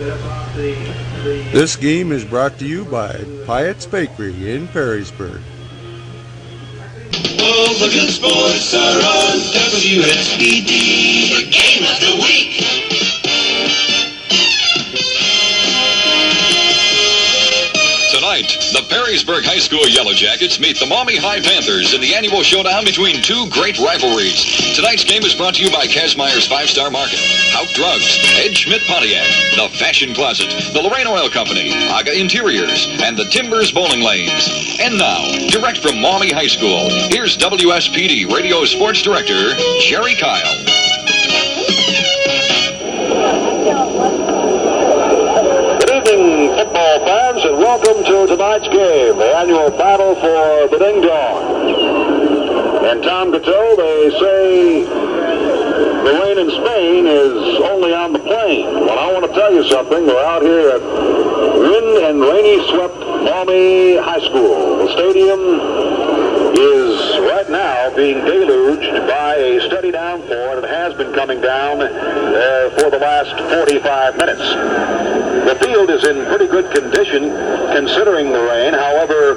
This game is brought to you by Piatt's Bakery in Perrysburg. All the good sports are on WSPD. The game of the week. Tonight, the Perrysburg High School Yellow Jackets meet the Maumee High Panthers in the annual showdown between two great rivalries. Tonight's game is brought to you by Kazmeyer's 5-Star Market, Hauk Drugs, Ed Schmidt Pontiac, The Fashion Closet, the Lorraine Oil Company, Aga Interiors, and the Timbers Bowling Lanes. And now, direct from Maumee High School, here's WSPD Radio Sports Director, Jerry Kyle. Football fans, and welcome to tonight's game, the annual battle for the Ding Dong. In Tom Gateau, they say the rain in Spain is only on the plain. Well, I want to tell you something. We're out here at wind and rainy swept Maumee High School. The stadium is right now being deluged by a steady downpour, and it has been coming down for the last 45 minutes. The field is in pretty good condition considering the rain. However,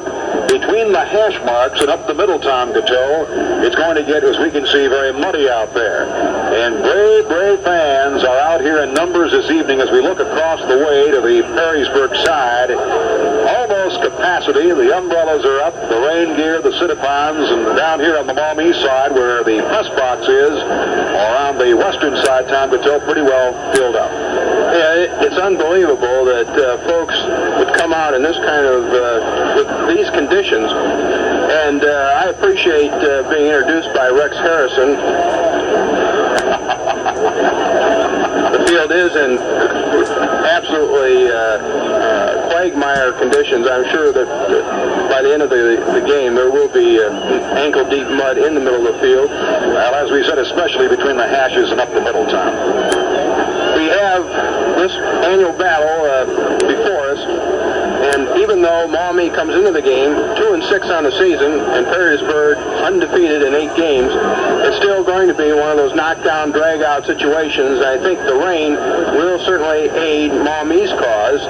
between the hash marks and up the middle, Tom Gateau, it's going to get, as we can see, very muddy out there. And brave fans are out here in numbers this evening as we look across the way to the Perrysburg side. Almost capacity. The umbrellas are up, the rain gear, the sit-upons, and down here on the Maumee side where the press box is, or on the western side, Tom Gateau, pretty well filled up. Yeah, it's unbelievable that folks would come out in this kind of, with these conditions. And I appreciate being introduced by Rex Harrison. The field is in absolutely quagmire conditions. I'm sure that by the end of the game there will be ankle-deep mud in the middle of the field. Well, as we said, especially between the hashes and up the middle, Tom. We have this annual battle before us, and even though Maumee comes into the game 2-6 on the season and Perrysburg undefeated in 8 games, it's still going to be one of those knockdown, drag-out situations. I think the rain will certainly aid Maumee's cause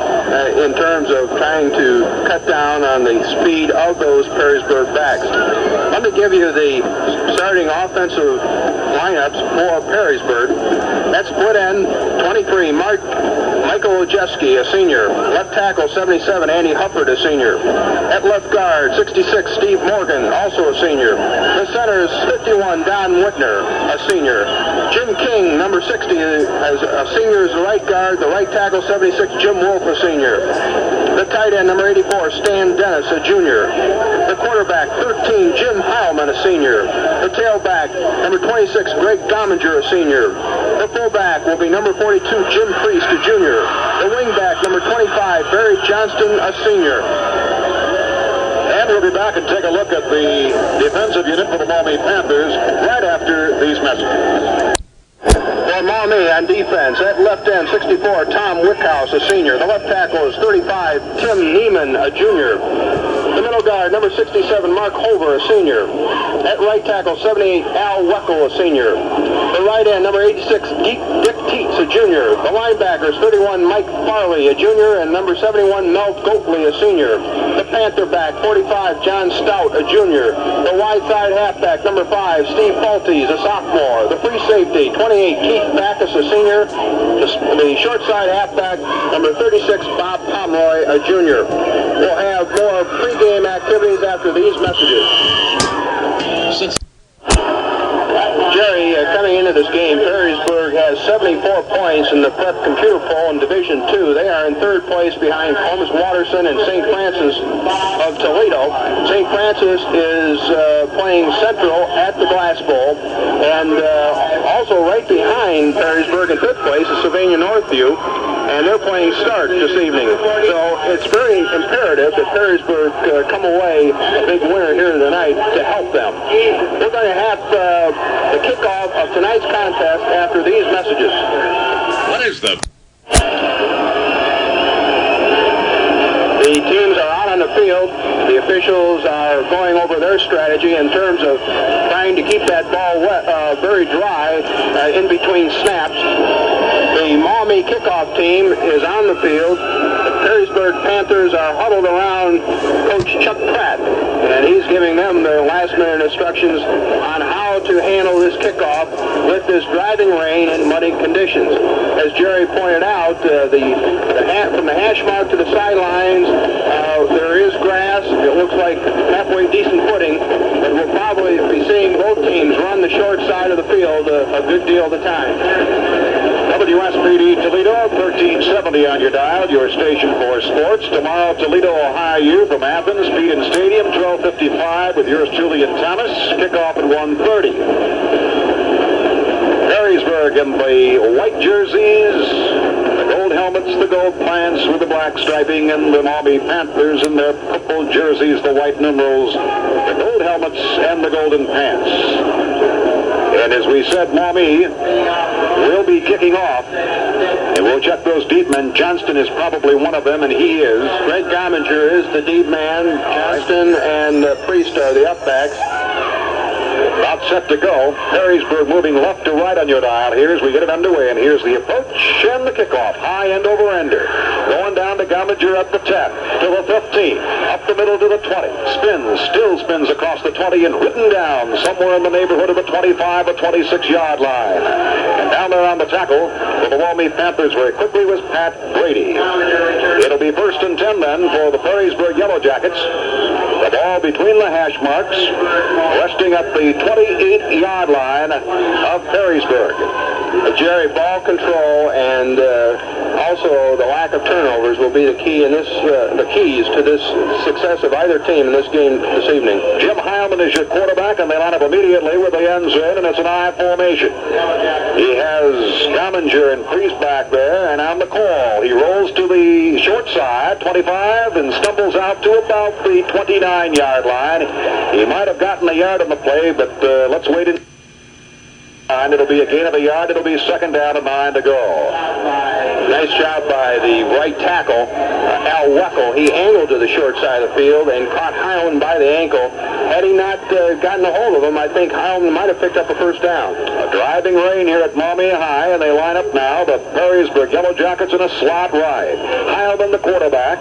in terms of trying to cut down on the speed of those Perrysburg backs. Let me give you the starting offensive lineups for Perrysburg. That's split end 23, Michael Ojeski, a senior. Left tackle 77, Andy Hufford, a senior. At left guard 66, Steve Morgan, also a senior. The center is 51, Don Whitner, a senior. Jim King, number 60, as a senior, is the right guard. The right tackle 76, Jim Wolf, a senior. The tight end, number 84, Stan Dennis, a junior. The quarterback 13, Jim Heilman, a senior. The tailback, number 26, Greg Dominger, a senior. The fullback will be number 42, Jim Priest, a junior. The wingback, number 25, Barry Johnston, a senior. And we'll be back and take a look at the defensive unit for the Maumee Panthers right after these messages. For Maumee on defense, at left end 64, Tom Wickhouse, a senior. The left tackle is 35, Tim Neiman, a junior. The middle guard, number 67, Mark Hover, a senior. At right tackle, 78, Al Weckel, a senior. The right end, number 86, Dick Teets, a junior. The linebackers, 31, Mike Farley, a junior, and number 71, Mel Goatley, a senior. The Panther back, 45, John Stout, a junior. The wide side halfback, number 5, Steve Falties, a sophomore. The free safety, 28, Keith Backus, a senior. The short side halfback, number 36, Bob Pomeroy, a junior. We'll have more pregame activities after these messages. Jerry, coming into this game, Perrysburg has 74 points in the prep computer poll in Division II. They are in third place behind Holmes Watterson and St. Francis of Toledo. St. Francis is playing Central at the Glass Bowl, and also right behind Perrysburg in fifth place is Sylvania Northview, and they're playing Stark this evening. So it's very imperative that Perrysburg come away a big winner here tonight to help them. We're going to have the kickoff of tonight's contest after these messages. What is the... The teams are out on the field. The officials are going over their strategy in terms of trying to keep that ball wet, very dry in between snaps. The The Maumee kickoff team is on the field. The Perrysburg Panthers are huddled around Coach Chuck Pratt, and he's giving them their last-minute instructions on how to handle this kickoff with this driving rain and muddy conditions. As Jerry pointed out, from the hash mark to the sidelines, there is grass. It looks like halfway decent footing, but we'll probably be seeing both teams run the short side of the field a good deal of the time. WSPD Toledo, 1370 on your dial, your station for sports. Tomorrow, Toledo, Ohio, from Athens, Peden Stadium, 12:55 with yours truly and Thomas. Kickoff at 1:30. Perrysburg in the white jerseys, the gold helmets, the gold pants with the black striping, and the Maumee Panthers in their purple jerseys, the white numerals, the gold helmets, and the golden pants. And as we said, Maumee will be kicking off. And we'll check those deep men. Johnston is probably one of them, and he is. Greg Gomminger is the deep man. Johnston and Priest are the upbacks. About set to go. Perrysburg moving left to right on your dial here as we get it underway. And here's the approach and the kickoff. High end over ender. Going down to Gomminger at the 10. To the 15. Up the middle to the 20. Spins. Still spins across the 20 and ridden down somewhere in the neighborhood of the 25 or 26-yard line. And down there on the tackle for the Maumee Panthers very quickly was Pat Brady. It'll be 1st and 10 then for the Perrysburg Yellow Jackets. The ball between the hash marks, resting at the 28-yard line of Perrysburg. Jerry, ball control and also the lack of turnovers will be the key in this, the keys to this success of either team in this game this evening. Jim Heilman is your quarterback, and they line up immediately with the ends in, and it's an I formation. He has Gomminger and Priest back there, and on the call, he rolls to the short side, 25, and stumbles out to about the 29-yard line. He might have gotten a yard on the play, but let's wait and it'll be a gain of a yard. It'll be 2nd down and 9 to go. Nice job by the right tackle, Al Weckel. He angled to the short side of the field and caught Heilman by the ankle. Had he not gotten a hold of him, I think Heilman might have picked up a 1st down. A driving rain here at Maumee High, and they line up now. The Perrysburg Yellow Jackets in a slot ride. Heilman, the quarterback.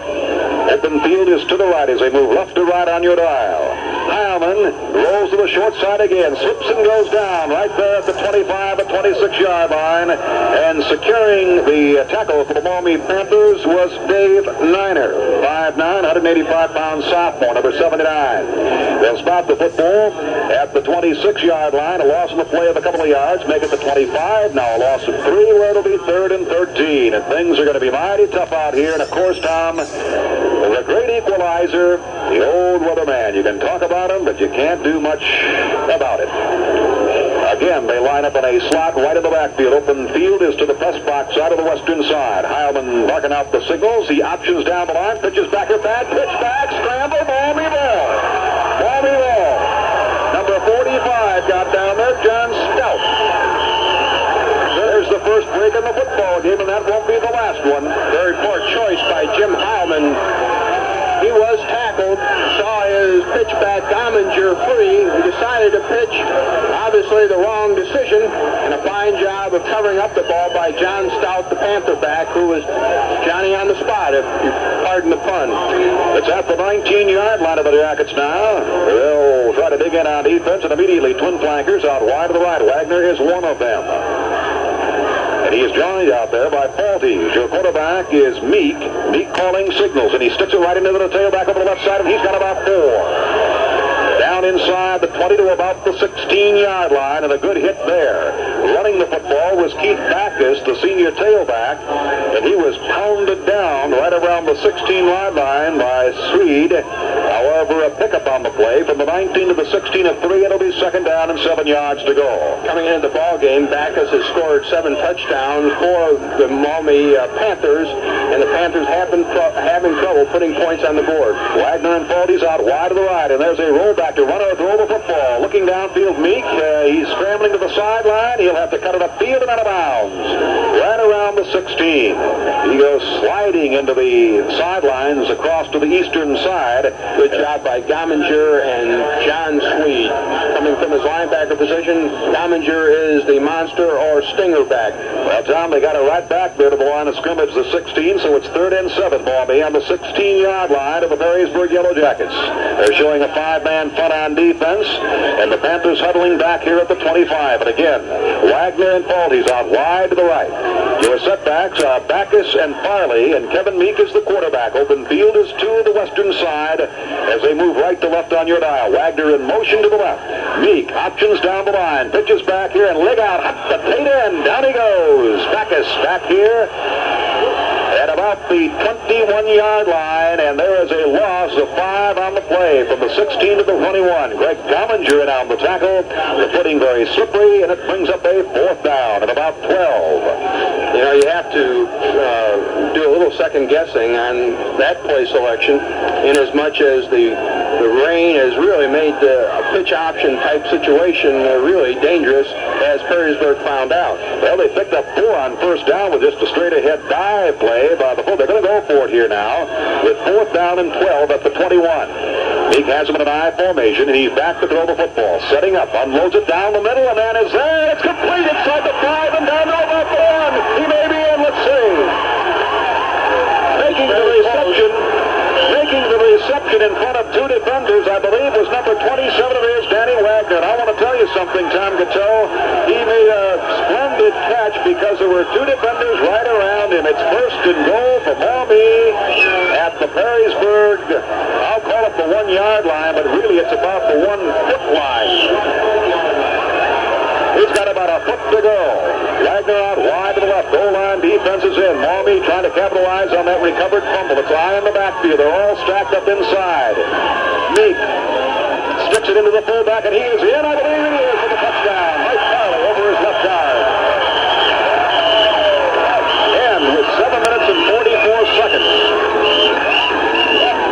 Open field is to the right as they move left to right on your dial. Heilman rolls to the short side again, slips and goes down right there at the 25 or 26-yard line, and securing the tackle for the Maumee Panthers was Dave Niner, 5'9", 185-pound sophomore, number 79. They'll spot the football at the 26-yard line, a loss in the play of a couple of yards, make it the 25, now a loss of 3, where it'll be 3rd and 13, and things are going to be mighty tough out here, and of course, Tom, the great equalizer, the old weatherman. You can talk about him, but you can't do much about it. Again, they line up in a slot right in the backfield. Open field is to the press box side of the western side. Heilman marking out the signals. He options down the line, pitches back at that, pitch back, scramble, Maumee ball. Maumee ball. Number 45 got down there, John Stout. There's the first break in the football game, and that won't be the last one. Very poor choice by Jim Heilman. He was tackled, saw his pitch back, Gomminger free. He decided to pitch, obviously the wrong decision, and a fine job of covering up the ball by John Stout, the Panther back, who was Johnny on the spot, if you pardon the pun. It's at the 19-yard line of the Jackets now. They'll try to dig in on defense, and immediately twin flankers out wide to the right. Wagner is one of them. And he is joined out there by Palties. Your quarterback is Meek. Meek calling signals, and he sticks it right into the tailback over the left side, and he's got about 4. Down inside the 20 to about the 16-yard line, and a good hit there. Running the football was Keith Backus, the senior tailback, and he was pounded down right around the 16-yard line by Swede. However, a pickup on the play from the 19 to the 16 at 3. It'll be 2nd down and 7 yards to go. Coming into the ball game, Backus has scored 7 touchdowns for the Maumee Panthers, and the Panthers have been having trouble putting points on the board. Wagner and Palties out wide to the right, and there's a rollback to runner throw the football. Looking downfield, Meek. He's scrambling to the sideline. He'll have to cut it upfield and out of bounds. Right around the 16. He goes sliding into the sidelines across to the eastern side. Good job by Gomminger and John Swede. Coming from his linebacker position, Gomminger is the monster or stinger back. Well, Tom, they got it right back there to the line of scrimmage, the 16, so it's 3rd and 7, Maumee, on the 16-yard line of the Perrysburg Yellow Jackets. They're showing a 5-man front on defense, and the Panthers huddling back here at the 25. And again, Wagner and Falty's out wide to the right. Your setbacks are Backus and Farley, and Kevin Meek is the quarterback. Open field is to the western side as they move right to left on your dial. Wagner in motion to the left. Meek options down the line, pitches back here, and leg out at the tight end. Down he goes. Backus back here at about the 21-yard line, and there is a loss of 5 on the play from the 16 to the 21. Greg Gomminger in on the tackle. The footing very slippery, and it brings up a 4th down at about 12. You know, you have to do a little second guessing on that play selection, in as much as the rain has really made the pitch option type situation really dangerous, as Perrysburg found out. Well, they picked up 4 on first down with just a straight-ahead dive play by the full. They're going to go for it here now with 4th down and 12 at the 21. Meek has him in an I formation, and he's back to throw the football. Setting up, unloads it down the middle, and man is there. It's complete inside the 5 and down to about the 1. He may be in. Let's see. Making the reception in front of 2 defenders, I believe, was number 27 of his, Danny Wagner. And I want to tell you something, Tom Gateau. He made a splendid catch because there were 2 defenders right around him. It's 1st and goal for Maumee at the Perrysburg, I'll call it the 1-yard line, but really it's about the 1-foot line. He's got about a foot to go. Wagner out wide to the left. Goal line defense is in. Maumee trying to capitalize on that recovered fumble. It's high in the backfield. They're all stacked up inside. Meek sticks it into the fullback, and he is in. I believe he is for the touchdown. Mike Farley over his left guard. And with 7 minutes and 44 seconds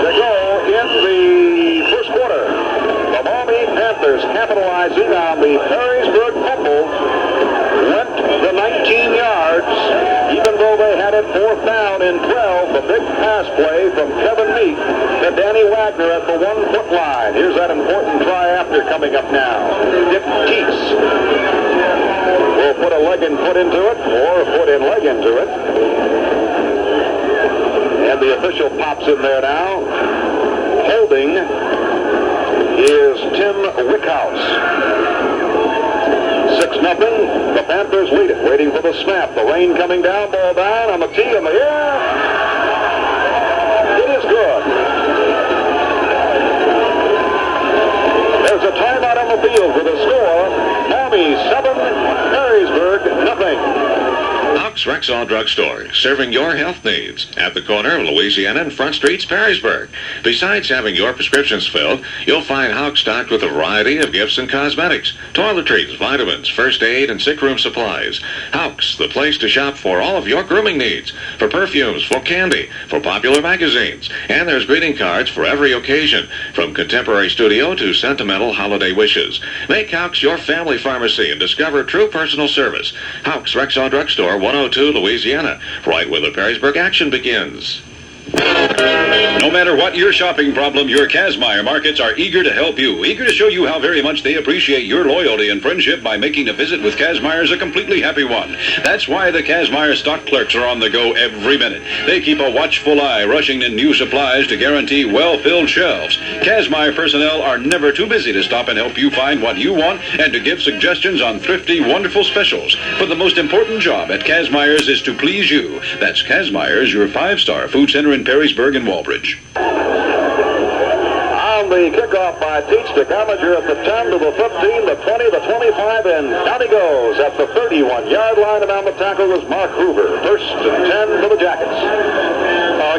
to go in the first quarter, the Maumee Panthers, capitalizing on the Perrysburg fumble, went the 19 yards, even though they had it 4th down and 12. The big pass play from Kevin Meek to Danny Wagner at the 1-foot line. Here's that important try after coming up now. Dick Teets will put a leg and foot into it, or a foot and leg into it. And the official pops in there now. Holding is Tim Wickhouse. 6-0. The Panthers lead it. Waiting for the snap. The rain coming down. Ball down on the tee in the air. It is good. There's a timeout on the field for the score. Maumee 7, Perrysburg nothing. Hawks Rexall Drugstore, serving your health needs at the corner of Louisiana and Front Streets, Perrysburg. Besides having your prescriptions filled, you'll find Hawks stocked with a variety of gifts and cosmetics, toiletries, vitamins, first aid, and sick room supplies. Hawks, the place to shop for all of your grooming needs, for perfumes, for candy, for popular magazines. And there's greeting cards for every occasion, from contemporary studio to sentimental holiday wishes. Make Hawks your family pharmacy and discover true personal service. Hawks Rexall Drugstore, 102 Louisiana, right where the Perrysburg action begins. No matter what your shopping problem, your Kazmaier markets are eager to help you, eager to show you how very much they appreciate your loyalty and friendship by making a visit with Kazmaier's a completely happy one. That's why the Kazmaier stock clerks are on the go every minute. They keep a watchful eye rushing in new supplies to guarantee well-filled shelves. Kazmaier personnel are never too busy to stop and help you find what you want and to give suggestions on thrifty, wonderful specials. But the most important job at Kazmaier's is to please you. That's Kazmaier's, your 5-star food center in Perrysburg and Walbridge. On the kickoff by Teets to Gomminger at the 10 to the 15, the 20, the 25, and down he goes at the 31-yard line, and on the tackle was Mark Hoover. 1st and 10 for the Jackets.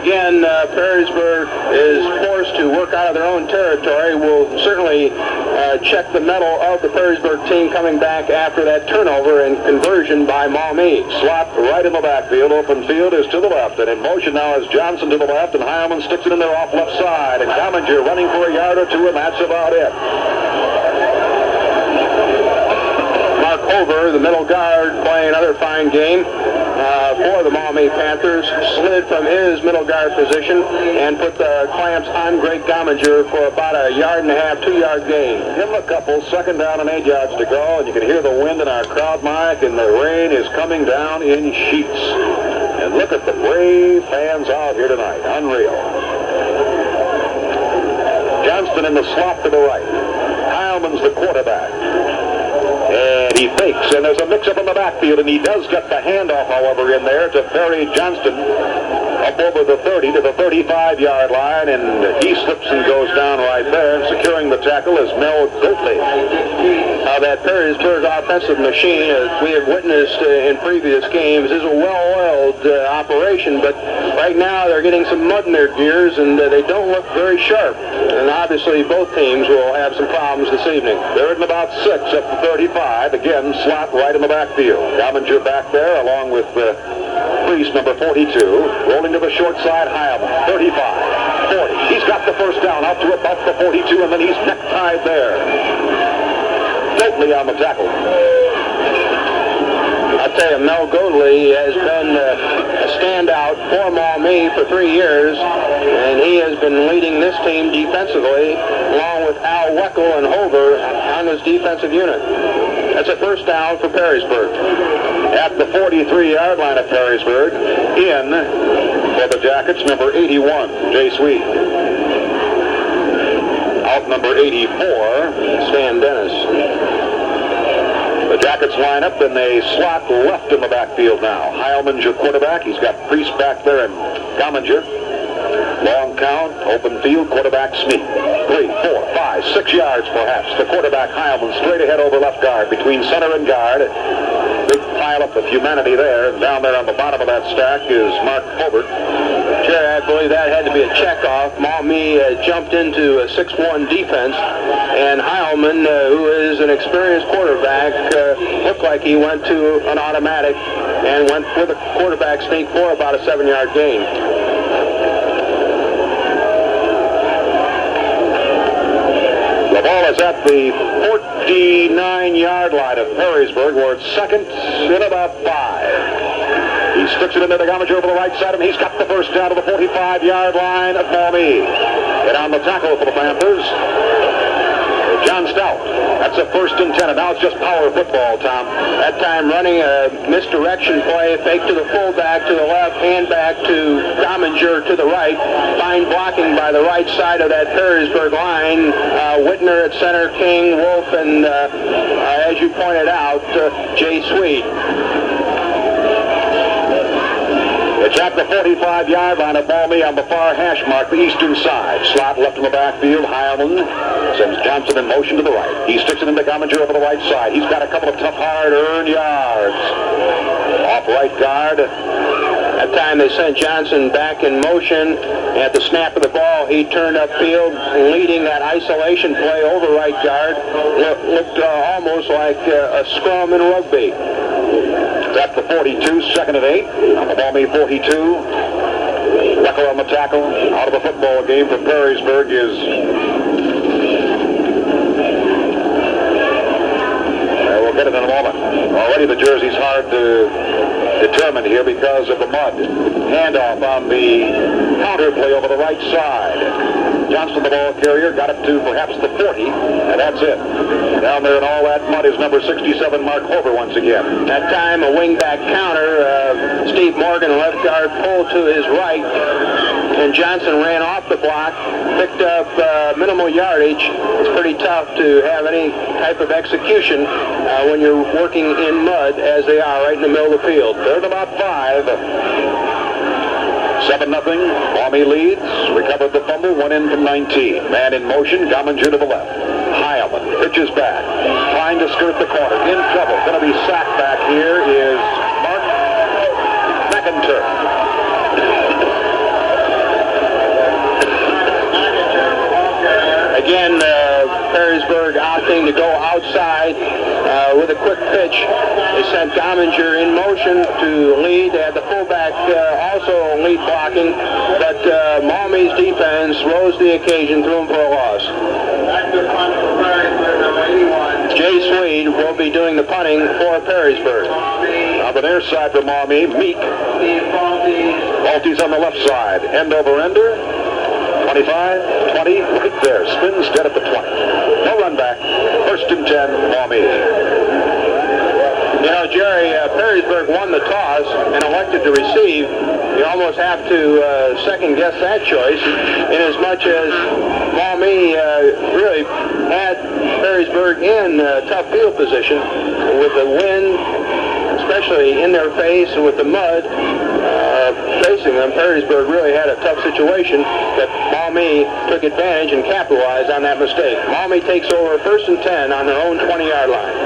Again, Perrysburg is forced to work out of their own territory. We'll certainly check the mettle of the Perrysburg team coming back after that turnover and conversion by Maumee. Slot right in the backfield. Open field is to the left, and in motion now is Johnson to the left, and Heilman sticks it in there off left side, and Gomminger running for a yard or two, and that's about it. Mark Hoover, the middle guard, playing another fine game. for the Maumee Panthers, slid from his middle guard position and put the clamps on Greg Gomminger for about a 1.5, 2-yard gain. Give him a couple, 2nd down and 8 yards to go, and you can hear the wind in our crowd mic, and the rain is coming down in sheets. And look at the brave fans out here tonight. Unreal. Johnston in the slot to the right. Heilman's the quarterback. And he fakes, and there's a mix-up in the backfield, and he does get the handoff, however, in there to Perry Johnston up over the 30 to the 35-yard line, and he slips and goes down right there, and securing the tackle is Mel Goatley. That Perrysburg offensive machine, as we have witnessed in previous games, is a well-oiled operation, but right now they're getting some mud in their gears, and they don't look very sharp. And obviously both teams will have some problems this evening. 3rd and about 6 up to 35. Again, slot right in the backfield. Gomminger back there along with Priest, number 42. Rolling to the short side, Heilman, 35, 40. He's got the first down out to about the 42, and then he's necktied there. Goatley on the tackle. I'll tell you, Mel Goatley has been a standout for Maumee for 3 years, and he has been leading this team defensively, along with Al Weckel and Hover on his defensive unit. That's a first down for Perrysburg. At the 43-yard line of Perrysburg, in for the Jackets, number 81, Jay Sweet. Out number 84, Stan Dennis. The Jackets line up, and they slot left in the backfield now. Heilman's your quarterback. He's got Priest back there and Gomminger. Long count, open field, quarterback Smeek. 3, 4, 5, 6 yards perhaps. The quarterback Heilman straight ahead over left guard, between center and guard. Big pile up of humanity there. And down there on the bottom of that stack is Mark Hobart. Sure, I believe that had to be a checkoff. Maumee jumped into a 6-1 defense, and Heilman, who is an experienced quarterback, looked like he went to an automatic and went with a quarterback sneak for about a 7-yard gain. The ball is at the 49-yard line of Perrysburg, where it's 2nd and about 5. He sticks it into the Gomminger over the right side, and he's got the first down to the 45-yard line of Maumee. And on the tackle for the Panthers, John Stout. That's a 1st and 10, and now it's just power football, Tom. That time running a misdirection play, fake to the fullback to the left, hand back to Gomminger to the right. Fine blocking by the right side of that Perrysburg line. Whitner at center, King, Wolf, and as you pointed out, Jay Sweet. It's at the 45-yard line of Maumee on the far hash mark, the eastern side. Slot left in the backfield. Heilman sends Johnson in motion to the right. He sticks it into Gomminger over the right side. He's got a couple of tough, hard-earned yards. Off right guard. That time they sent Johnson back in motion. At the snap of the ball, he turned upfield, leading that isolation play over right guard. Looked almost like a scrum in rugby. At the 42, 2nd and 8. On the Maumee 42. Wecker on the tackle. Out of the football game for Perrysburg is... we'll get it in a moment. Already the jersey's hard to determine here because of the mud. Handoff on the counter play over the right side. Johnston, the ball carrier, got it to perhaps the 40, and that's it. Down there in all that mud is number 67, Mark Hover, once again. That time a wingback counter. Steve Morgan, left guard, pulled to his right, and Johnson ran off the block, picked up minimal yardage. It's pretty tough to have any type of execution when you're working in mud, as they are right in the middle of the field. 3rd and about 5. 7-0. Maumee leads. Recovered the fumble. One in from 19. Man in motion. Gomminger to the left. Heilman pitches back. Trying to skirt the corner. In trouble. Going to be sacked back here is Mark McIntyre. Again, Perrysburg opting to go outside with a quick pitch. They sent Gomminger in motion to lead. They had the fullback also lead blocking, but Maumee's defense rose to the occasion, threw him for a loss. Jay Swede will be doing the punting for Perrysburg. On the near side for Maumee, Meek. Maltese on the left side. End over ender. 25, 20, right there. Spins dead at the 20. No run back. First and 10, Maumee. You know, Jerry, Perrysburg won the toss and elected to receive. You almost have to second-guess that choice, in as much as Maumee really had Perrysburg in tough field position with the wind, especially in their face, and with the mud facing them. Perrysburg really had a tough situation that Maumee took advantage and capitalized on that mistake. Maumee takes over first and 10 on their own 20-yard line.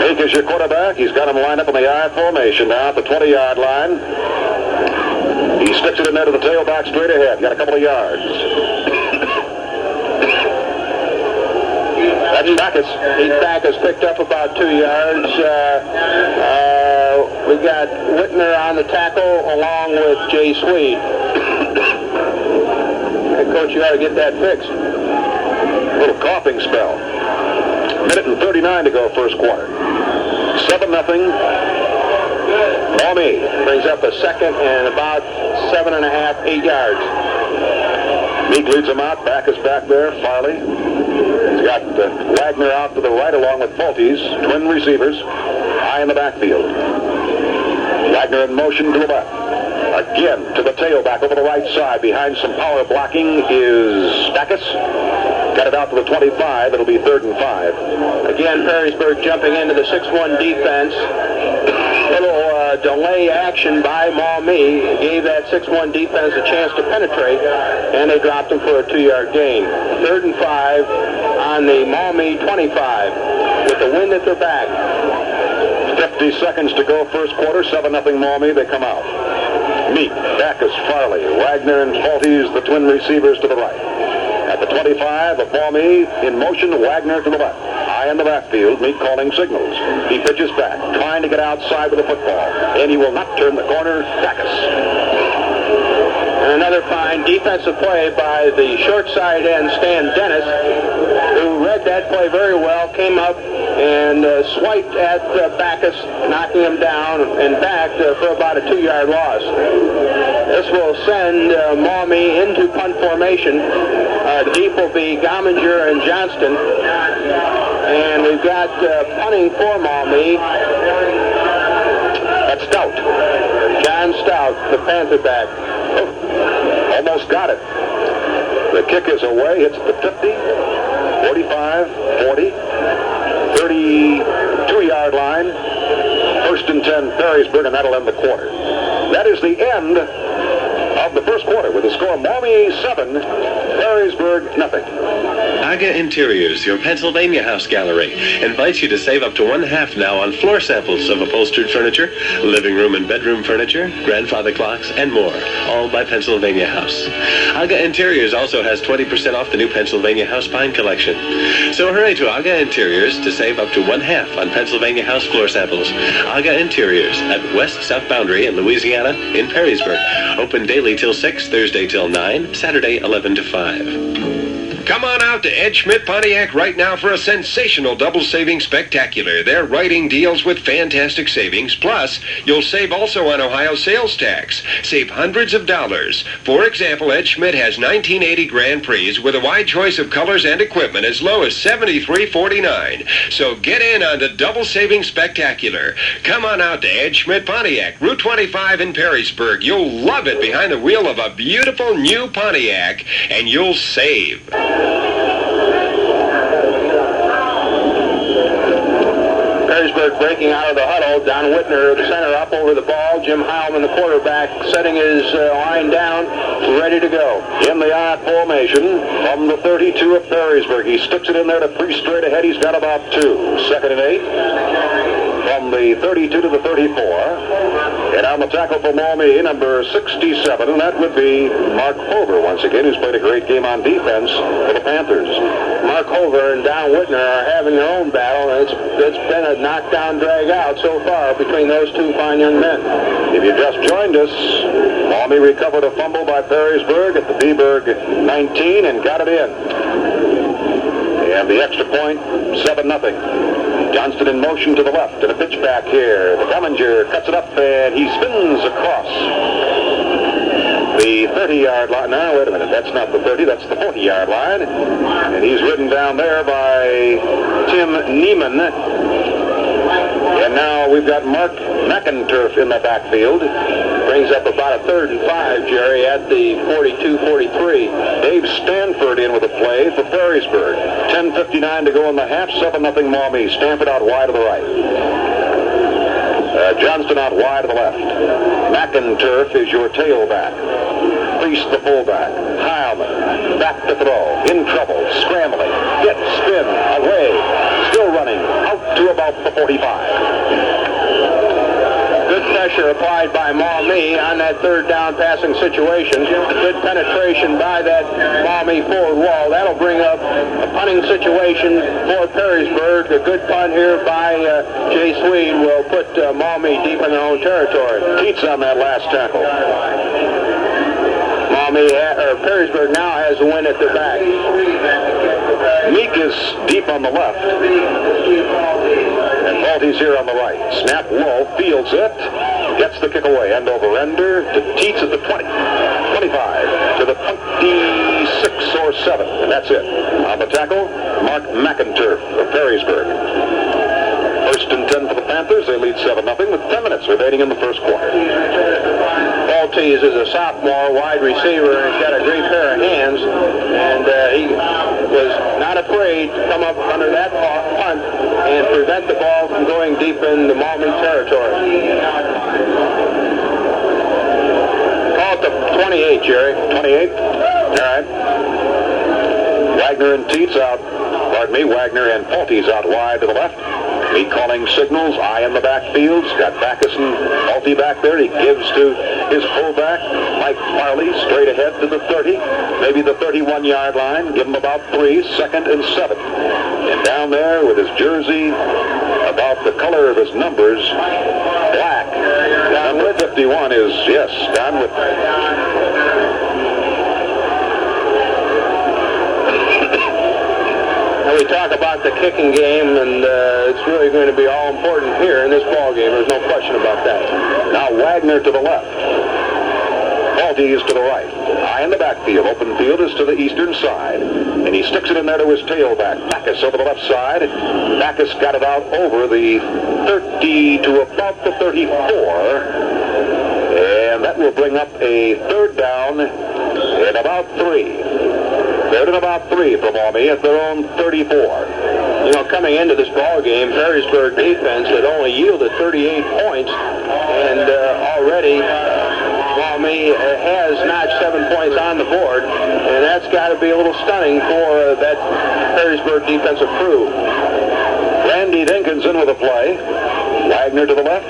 Meek is your quarterback. He's got him lined up in the I formation now at the 20-yard line. He sticks it in there to the tailback straight ahead. Got a couple of yards. That's Backus. Heath Backus picked up about 2 yards. We got Whitner on the tackle along with Jay Swede. Hey, Coach, you ought to get that fixed. A little coughing spell. Minute and 39 to go first quarter. 7-0. Maumee brings up a second and about 7.5, 8 yards. Meek leads him out. Backus back there. Farley. He's got Wagner out to the right along with Maltese. Twin receivers. High in the backfield. Wagner in motion to the left. Again to the tailback over the right side. Behind some power blocking is Backus. Got it out to the 25. It'll be 3rd and 5. Again, Perrysburg jumping into the 6-1 defense. Little delay action by Maumee gave that 6-1 defense a chance to penetrate, and they dropped him for a 2-yard gain. 3rd and 5 on the Maumee 25 with the wind at their back. 50 seconds to go first quarter. 7-0 Maumee. They come out. Meek, Backus, Farley, Wagner, and Maltese, the twin receivers to the right. At the 25 of Maumee, in motion, Wagner to the left. High in the backfield, Meek calling signals. He pitches back, trying to get outside with the football. And he will not turn the corner. Backus. And another fine defensive play by the short side end, Stan Dennis, who read that play very well, came up and swiped at Backus, knocking him down and back for about a 2-yard loss. This will send Maumee into punt formation. Deep will be Gomminger and Johnston. And we've got punting for Maumee. That's Stout. John Stout, the Panther back. Oh, almost got it. The kick is away. Hits the 50, 45, 40, 32-yard line. 1st and 10, Perrysburg, and that'll end the quarter. That is the end of the first quarter with the score Maumee 7, Perrysburg nothing. Aga Interiors, your Pennsylvania House Gallery, invites you to save up to 1/2 now on floor samples of upholstered furniture, living room and bedroom furniture, grandfather clocks, and more, all by Pennsylvania House. Aga Interiors also has 20% off the new Pennsylvania House Pine collection. So hurry to Aga Interiors to save up to 1/2 on Pennsylvania House floor samples. Aga Interiors at West-South Boundary in Louisiana in Perrysburg. Open daily till 6, Thursday till 9, Saturday 11 to 5. Come on out to Ed Schmidt Pontiac right now for a sensational double saving spectacular. They're writing deals with fantastic savings. Plus, you'll save also on Ohio sales tax. Save hundreds of dollars. For example, Ed Schmidt has 1980 Grand Prix with a wide choice of colors and equipment as low as $73.49. So get in on the double saving spectacular. Come on out to Ed Schmidt Pontiac, Route 25 in Perrysburg. You'll love it behind the wheel of a beautiful new Pontiac, and you'll save. Perrysburg breaking out of the huddle. Don Whitner, the center, up over the ball. Jim Heilman, the quarterback, setting his line down, ready to go. In the I formation from the 32 of Perrysburg. He sticks it in there to 3 straight ahead. He's got about 2. 2nd and 8. From the 32 to the 34. And on the tackle for Maumee, number 67, that would be Mark Hover, once again, who's played a great game on defense for the Panthers. Mark Hover and Don Whitner are having their own battle, and it's been a knockdown, drag out so far between those two fine young men. If you just joined us, Maumee recovered a fumble by Perrysburg at the Beberg 19 and got it in. And And the extra point, 7-0. Johnston in motion to the left, and a pitch back here. The Cumminger cuts it up, and he spins across the 30-yard line. Now, wait a minute, that's not the 30, that's the 40-yard line. And he's ridden down there by Tim Neiman. And now we've got Mark McInturf in the backfield. Brings up about a 3rd and 5, Jerry, at the 42-43. Dave Stanford in with a play for Perrysburg. 10:59 to go in the half, 7-0 Maumee. Stanford out wide to the right. Johnston out wide to the left. McInturf is your tailback. Priest the fullback. Heilman back to throw. In trouble. Scrambling. Hit. Spin. Away. Still running. Out to about the 45. Good pressure applied by Maumee on that 3rd down passing situation. Good penetration by that Maumee forward wall. That'll bring up a punting situation for Perrysburg. A good punt here by Jay Swede will put Maumee deep in their own territory. Keats on that last tackle. Perrysburg now has a win at their back. Meek is deep on the left. And Maltese here on the right. Snap low, fields it, gets the kick away, end over ender to Teets at the 20, 25, to the 26 or 7, and that's it. On the tackle, Mark McInturf of Perrysburg. 1st and 10 for the Panthers. They lead 7-0 with 10 minutes remaining in the first quarter. Maltese is a sophomore wide receiver and he's got a great pair of hands, and he was not afraid to come up under that punt and prevent the ball from going deep in the Maumee territory. Call it the 28, Jerry. 28? All right. Wagner and Teets out. Pardon me, Wagner and Maltese out wide to the left. He calling signals, eye in the backfield. Got Backus and Maltese back there. He gives to his fullback, Mike Farley, straight ahead to the 30, maybe the 31-yard line. Give him about 3, 2nd and 7. And down there with his jersey, about the color of his numbers, black. Number 51 is, yes, Don with... We talk about the kicking game, and it's really going to be all important here in this ball game. There's no question about that. Now Wagner to the left. Maltese to the right. Eye in the backfield. Open field is to the eastern side. And he sticks it in there to his tailback. Backus over the left side. Backus got it out over the 30 to about the 34. And that will bring up a 3rd down and about 3. 3rd and about 3 for Maumee at their own 34. You know, coming into this ball game, Perrysburg defense had only yielded 38 points, and already Maumee has notched 7 points on the board, and that's got to be a little stunning for that Perrysburg defensive crew. Randy Dinkins in with a play. Wagner to the left,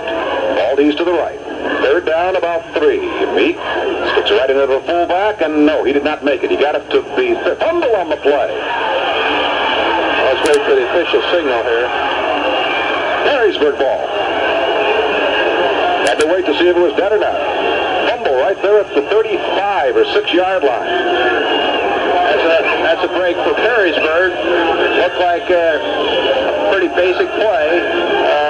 Maltese to the right. 3rd down, about 3. Meek sticks right into the fullback, and no, he did not make it. He got it to the 5th. Fumble on the play. Let's wait for the official signal here. Perrysburg ball. Had to wait to see if it was dead or not. Fumble right there at the 35 or 6-yard line. That's a break for Perrysburg. Looked like a pretty basic play.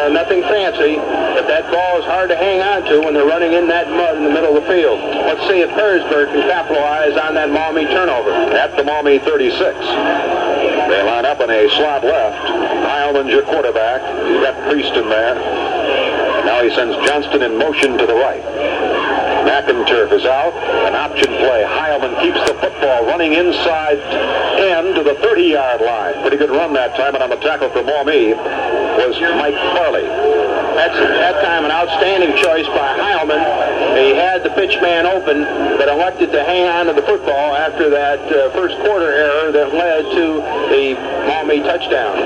Nothing fancy, but that ball is hard to hang on to when they're running in that mud in the middle of the field. Let's see if Perrysburg can capitalize on that Maumee turnover. At the Maumee 36. They line up in a slot left. Heilman's your quarterback. You've got Priest in there. Now he sends Johnston in motion to the right. McInturf is out. An option play. Heilman keeps the football running inside end to the 30-yard line. Pretty good run that time, and on the tackle for Maumee was Mike Farley. That's that time an outstanding choice by Heilman. He had the pitch man open, but elected to hang on to the football after that first quarter error that led to the Maumee touchdown.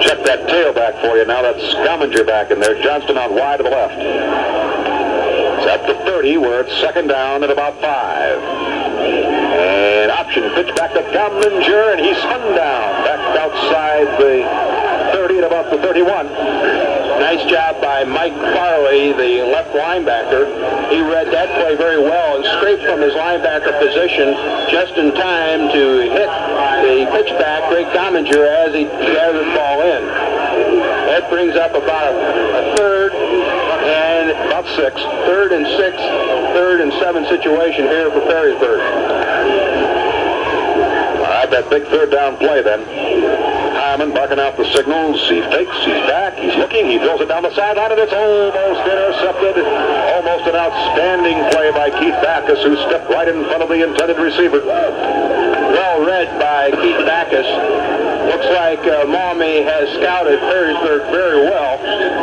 Check that tailback for you now. That's Scrapbooks back in there. Johnston out wide to the left. It's at the 30 where it's 2nd down at about 5. And option pitch back to Scrapbooks, and he's spun down. Back outside the 30 at about the 31. Nice job by Mike Farley, the left linebacker. He read that play very well and scraped from his linebacker position just in time to hit the pitchback, Greg Gomminger, as he gathered the ball in. That brings up about a third and about six. Third and 6, third and 7 situation here for Perrysburg. All right, that big third down play then. Hyman barking out the signals. He fakes, he's back, he's looking, he throws it down the sideline, and it's almost intercepted. Almost an outstanding play by Keith Backus, who stepped right in front of the intended receiver. Well read by Keith Backus. Looks like Maumee has scouted Perrysburg very well,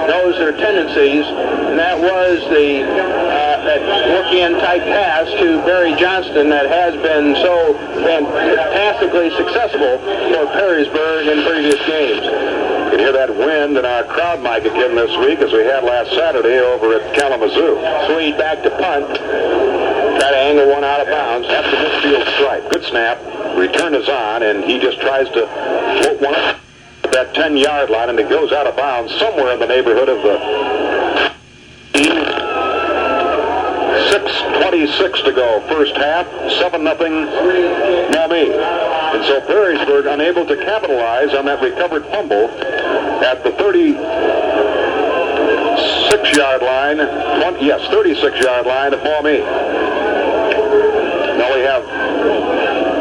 knows their tendencies, and that was the that work-in type pass to Barry Johnston that has been so fantastically successful for Perrysburg in previous games. You can hear that wind in our crowd mic again this week, as we had last Saturday over at Kalamazoo. Swede back to punt. Try to angle one out of bounds. That's the midfield strike. Good snap. Return is on, and he just tries to float one up at that 10-yard line, and it goes out of bounds somewhere in the neighborhood of the 6:26 to go, first half, 7-0 Maumee. And so Perrysburg unable to capitalize on that recovered fumble at the 36-yard line, 36-yard line of Maumee. Now we have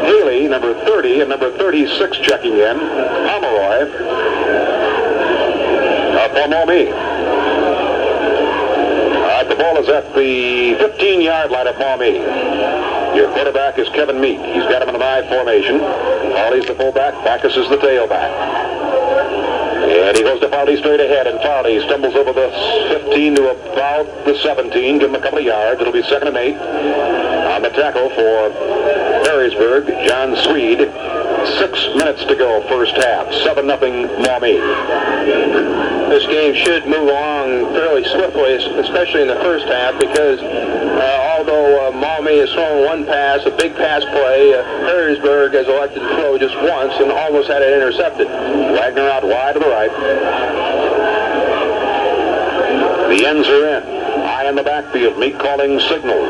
Haley, number 30, and number 36 checking in. Pomeroy for Maumee. The ball is at the 15-yard line of Maumee. Your quarterback is Kevin Meek. He's got him in an I formation. Farley's the fullback. Backus is the tailback. And he goes to Farley straight ahead, and Farley stumbles over the 15 to about the 17. Give him a couple of yards. It'll be 2nd and 8. On the tackle for Perrysburg, John Swede. 6 minutes to go, first half. 7-0 Maumee. This game should move along fairly swiftly, especially in the first half, because although Maumee has thrown one pass, a big pass play, Perrysburg has elected to throw just once and almost had it intercepted. Wagner out wide to the right. The ends are in. High in the backfield. Meek calling signals.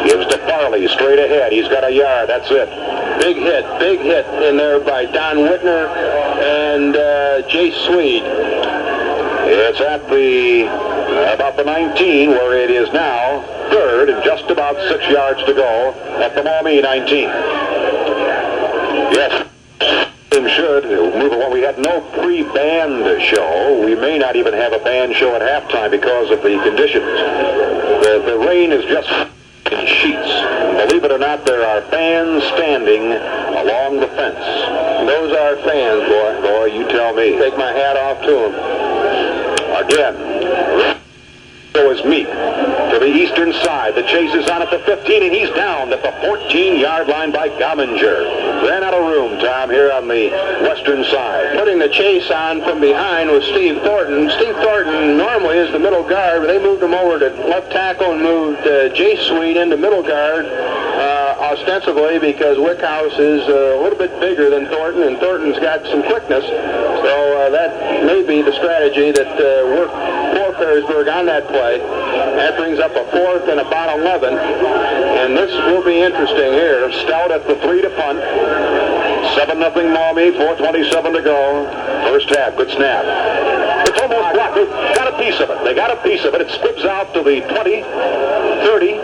Gives to Farley straight ahead. He's got a yard. That's it. Big hit in there by Don Whitner and Jay Swede. It's at about the 19, where it is now third and just about 6 yards to go at the Maumee 19. Yes, should move along. We had no pre-band show. We may not even have a band show at halftime because of the conditions. The rain is just in sheets. Believe it or not, there are fans standing along the fence. Those are fans, boy. Boy, you tell me. Take my hat off to them. Again, so is Meek to the eastern side. The chase is on at the 15, and he's down at the 14-yard line by Gomminger. Ran out of room, Tom, here on the western side. Putting the chase on from behind was Steve Thornton. Steve Thornton normally is the middle guard, but they moved him over to left tackle and moved Jay Sweet into middle guard, ostensibly because Wickhouse is a little bit bigger than Thornton, and Thornton's got some quickness. So that may be the strategy that worked for Perrysburg on that play. That brings up a 4th and about 11. And this will be interesting here. Stout at the 3 to punt. 7-0 Maumee, 4:27 to go. First half, good snap. It's almost blocked. They got a piece of it. It squibs out to the 20, 30.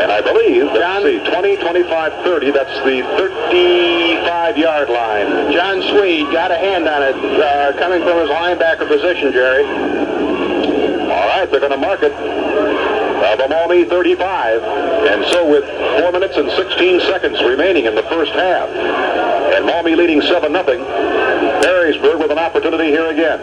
And I believe, let's see, 20, 25, 30. That's the 35-yard line. John Swede got a hand on it coming from his linebacker position, Jerry. All right, they're going to mark it. The Maumee 35. And so with 4 minutes and 16 seconds remaining in the first half, and Maumee leading 7-0, Perrysburg with an opportunity here again.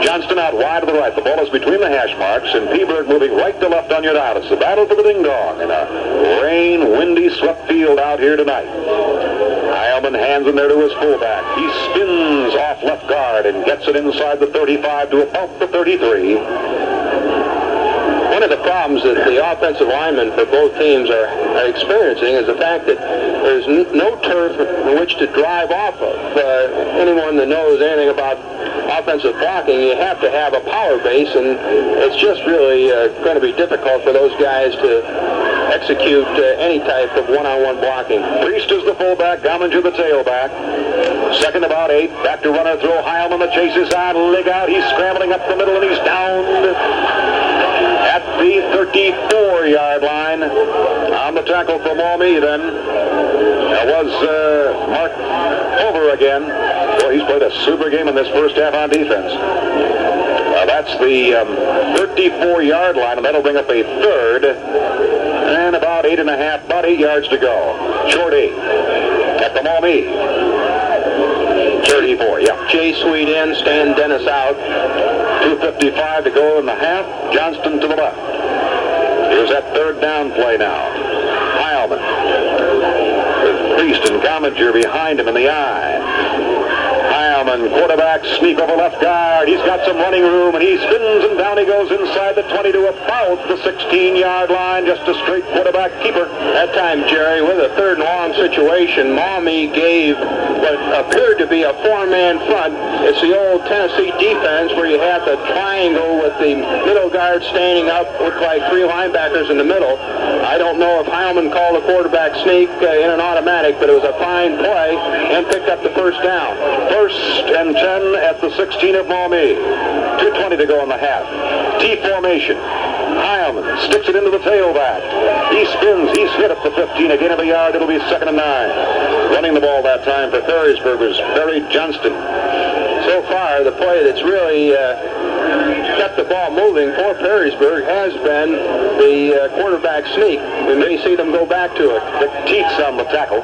Johnston out wide to the right. The ball is between the hash marks, and Peaburg moving right to left on your dial. It's the battle for the ding-dong in a rain, windy, swept field out here tonight. Heilman hands in there to his fullback. He spins off left guard and gets it inside the 35 to about the 33. One of the problems that the offensive linemen for both teams are experiencing is the fact that there's no turf in which to drive off of. Anyone that knows anything about offensive blocking, you have to have a power base, and it's just really going to be difficult for those guys to execute any type of one-on-one blocking. Priest is the fullback, Gomminger the tailback. Second about 8, back to runner throw. Heilman, the chase is on, leg out. He's scrambling up the middle, and he's downed at the 34-yard line. On the tackle for Maumee, then. That was Mark Over again. Boy, he's played a super game in this first half on defense. That's the 34-yard line, and that'll bring up a third. And about 8 yards to go. Short 8 at the Maumee. 34, yeah. Jay Sweet in, Stan Dennis out. 2:55 to go in the half. Johnston to the left. Here's that third down play now. Heilman. With Priest and Gomminger behind him in the eye. Heilman, quarterback sneak over left guard. He's got some running room, and he spins, and down he goes inside the 20 to about the 16-yard line. Just a straight quarterback keeper. That time, Jerry, with a third and long situation, Maumee gave what appeared to be a four-man front. It's the old Tennessee defense where you have the triangle with the middle guard standing up, look like 3 linebackers in the middle. I don't know if Heilman called a quarterback sneak in an automatic, but it was a fine play and picked up the first down. First and 10 at the 16 of Maumee. 2:20 to go in the half. T formation. Heilman sticks it into the tailback. He spins. He's hit at the 15. A gain of a yard. It'll be 2nd and 9. Running the ball that time for Perrysburg was Barry Johnston. So far, the play that's really kept the ball moving for Perrysburg has been the quarterback sneak. We may see them go back to it. The teeth on the tackle.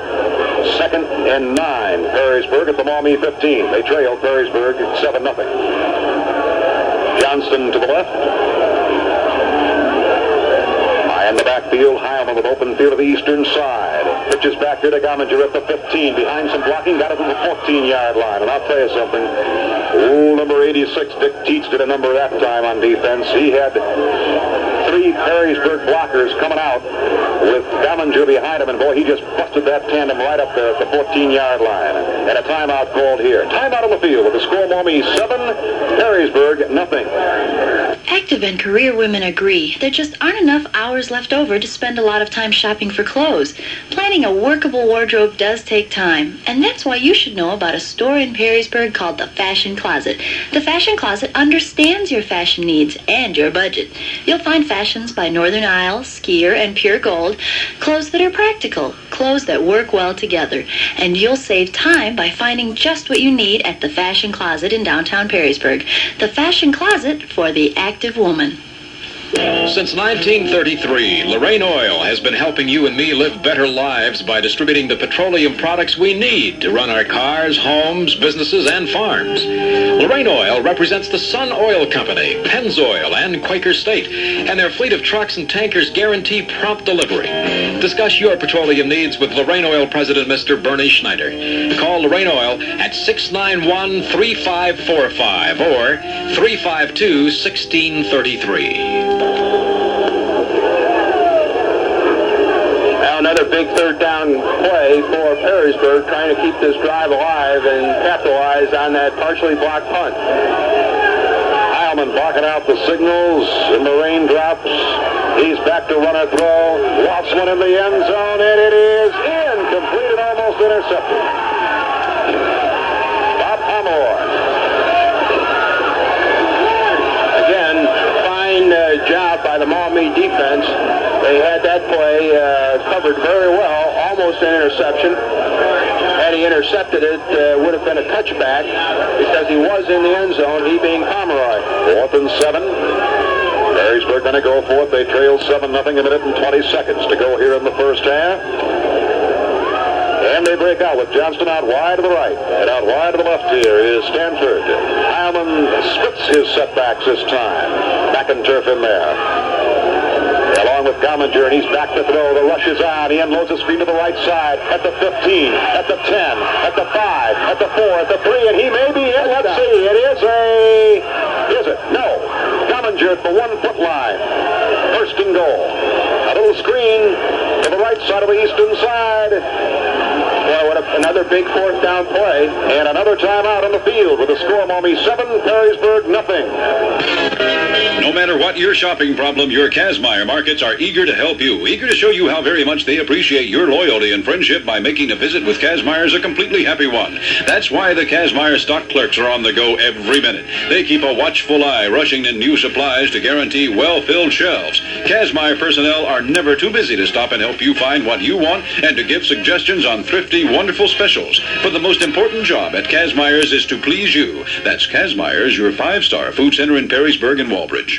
2nd and 9. Perrysburg at the Maumee 15. They trail Perrysburg 7-0. Johnston to the left. High in the backfield. Heilman with open field to the eastern side. Pitches back here to Gomminger at the 15. Behind some blocking. Got it to the 14-yard line. And I'll tell you something. Oh, number 86, Dick Teets, did a number that time on defense. He had 3 Perrysburg blockers coming out with Gomminger behind him, and boy, he just busted that tandem right up there at the 14-yard line. And a timeout called here. Timeout on the field with the score Maumee 7, Perrysburg nothing. Active and career women agree there just aren't enough hours left over to spend a lot of time shopping for clothes. Planning a workable wardrobe does take time, and that's why you should know about a store in Perrysburg called the Fashion Closet. The Fashion Closet understands your fashion needs and your budget. You'll find fashions by Northern Isle, Skier, and Pure Gold, clothes that are practical, clothes that work well together, and you'll save time by finding just what you need at the Fashion Closet in downtown Perrysburg. The Fashion Closet for the active woman. Since 1933, Lorraine Oil has been helping you and me live better lives by distributing the petroleum products we need to run our cars, homes, businesses, and farms. Lorraine Oil represents the Sun Oil Company, Pennzoil, and Quaker State, and their fleet of trucks and tankers guarantee prompt delivery. Discuss your petroleum needs with Lorraine Oil President Mr. Bernie Schneider. Call Lorraine Oil at 691-3545 or 352-1633. Another big third down play for Perrysburg, trying to keep this drive alive and capitalize on that partially blocked punt. Heilman blocking out the signals in the raindrops. He's back to run a throw. Lofts one in the end zone, and it is incomplete and almost intercepted. Bob Pomeroy. Again, fine job by the Maumee defense. They had that play covered very well, almost an interception. Had he intercepted it, would have been a touchback because he was in the end zone, he being Pomeroy. 4th and 7. Perrysburg going to go for it. They trail 7-0, a minute and 20 seconds to go here in the first half. And they break out with Johnston out wide to the right. And out wide to the left here is Stanford. Heilman splits his setbacks this time. Back and turf in there. Along with Gomminger, and he's back to throw. The rush is on. He unloads the screen to the right side. At the 15, at the 10, at the 5, at the 4, at the 3, and he may be in. Let's see. It is Is it? No. Gomminger at the 1-foot line. First and goal. A little screen to the right side of the eastern side. Boy, what another big fourth down play. And another timeout on the field with the score Maumee 7, Perrysburg nothing. No matter what your shopping problem, your Kazmaier markets are eager to help you, eager to show you how very much they appreciate your loyalty and friendship by making a visit with Kazmaier's a completely happy one. That's why the Kazmaier stock clerks are on the go every minute. They keep a watchful eye rushing in new supplies to guarantee well-filled shelves. Kazmaier personnel are never too busy to stop and help you find what you want and to give suggestions on thrifty, wonderful specials. But the most important job at Kazmaier's is to please you. That's Kazmaier's, your 5-star food center in Perrysburg and Walbridge.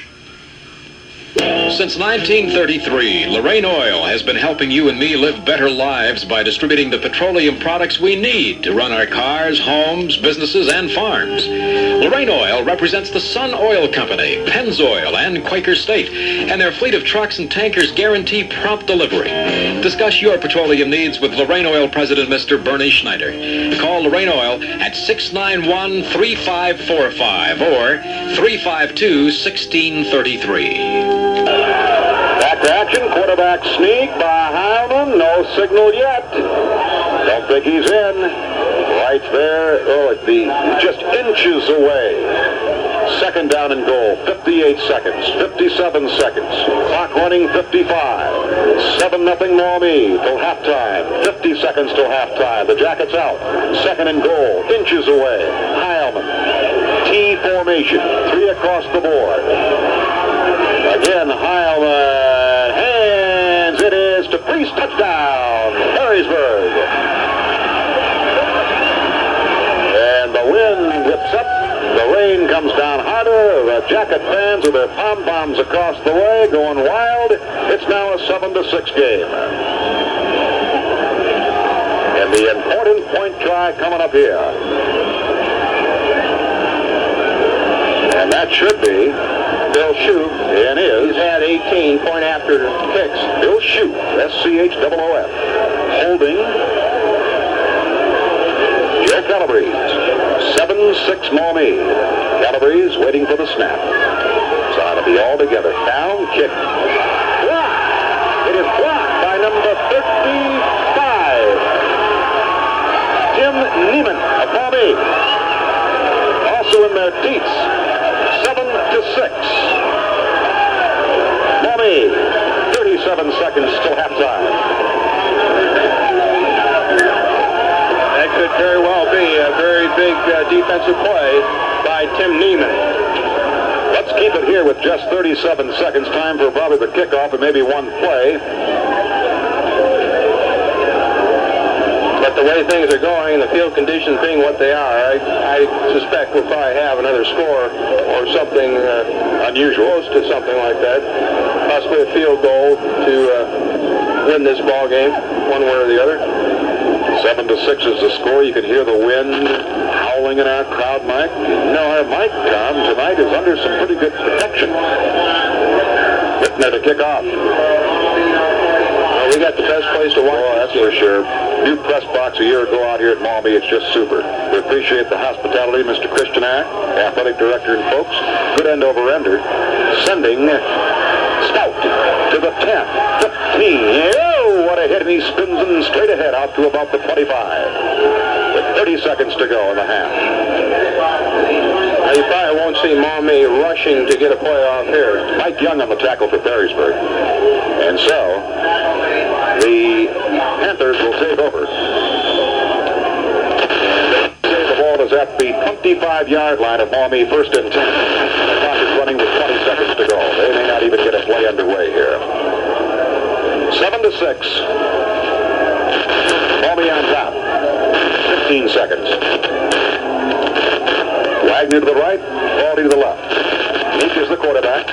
Since 1933, Lorraine Oil has been helping you and me live better lives by distributing the petroleum products we need to run our cars, homes, businesses, and farms. Lorraine Oil represents the Sun Oil Company, Pennzoil, and Quaker State, and their fleet of trucks and tankers guarantee prompt delivery. Discuss your petroleum needs with Lorraine Oil President Mr. Bernie Schneider. Call Lorraine Oil at 691-3545 or 352-1633. Back to action, quarterback sneak by Heilman, no signal yet. Don't think he's in. Right there, just inches away. Second down and goal, 58 seconds, 57 seconds. Clock running, 55. 7-0 Maumee till halftime. 50 seconds till halftime. The Jackets out. Second and goal, inches away. Heilman, T formation, 3 across the board. Again, Heilman, hands, it is to Priest, touchdown, Perrysburg. And the wind whips up, the rain comes down harder, the Jacket fans with their pom-poms across the way going wild. It's now a 7-6 game. And the important point try coming up here. And that should be Bill Shoup, and he's had 18 point after picks. Bill Shoup, S-C-H-O-O-F. Holding Joe Calabrese. 7-6 Maumee. Calabrese waiting for the snap. So it'll be all together. Down, kick. Blocked. It is blocked by number 35. Tim Neiman of Maumee. Also in there, Dietz. 7-6. Maumee, 37 seconds till halftime. That could very well be a very big defensive play by Tim Neiman. Let's keep it here with just 37 seconds. Time for probably the kickoff and maybe one play. But the way things are going, the field conditions being what they are, I suspect we'll probably have another score or something unusual, close to something like that. Possibly a field goal to win this ball game, one way or the other. 7-6 is the score. You can hear the wind howling in our crowd mic. You know, our mic, Tom, tonight is under some pretty good protection. Getting there to kick off. We got the best place to watch. Oh, that's for sure. New press box a year ago out here at Maumee. It's just super. We appreciate the hospitality, Mr. Christian Ack, athletic director and folks. Good end over ender. Sending Stout to the 10, 15. Oh, what a hit, and he spins them straight ahead out to about the 25. With 30 seconds to go in the half. Now, you probably won't see Maumee rushing to get a play off here. Mike Young on the tackle for Perrysburg. And so, the Panthers will take over. The ball is at the 25-yard line of Maumee, 1st and 10. The clock is running with 20 seconds to go. They may not even get a play underway here. 7-6. Maumee on top. 15 seconds. Wagner to the right, Baldy to the left. Meek is the quarterback.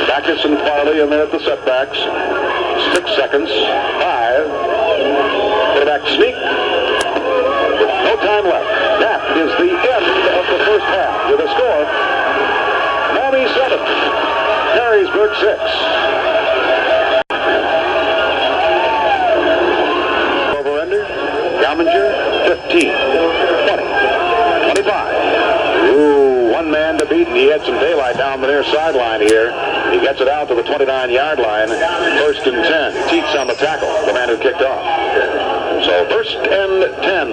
Backus and Farley in there at the setbacks. 6 seconds. 5. Quarterback sneak. With no time left. That is the end of the first half. With a score, Maumee 7, Perrysburg 6. Over-ender. Galminger, 15. 20. 25. Ooh, one man to beat, and he had some daylight down the near sideline here. He gets it out to the 29-yard line. 1st and 10. Teets on the tackle, the man who kicked off. So first and 10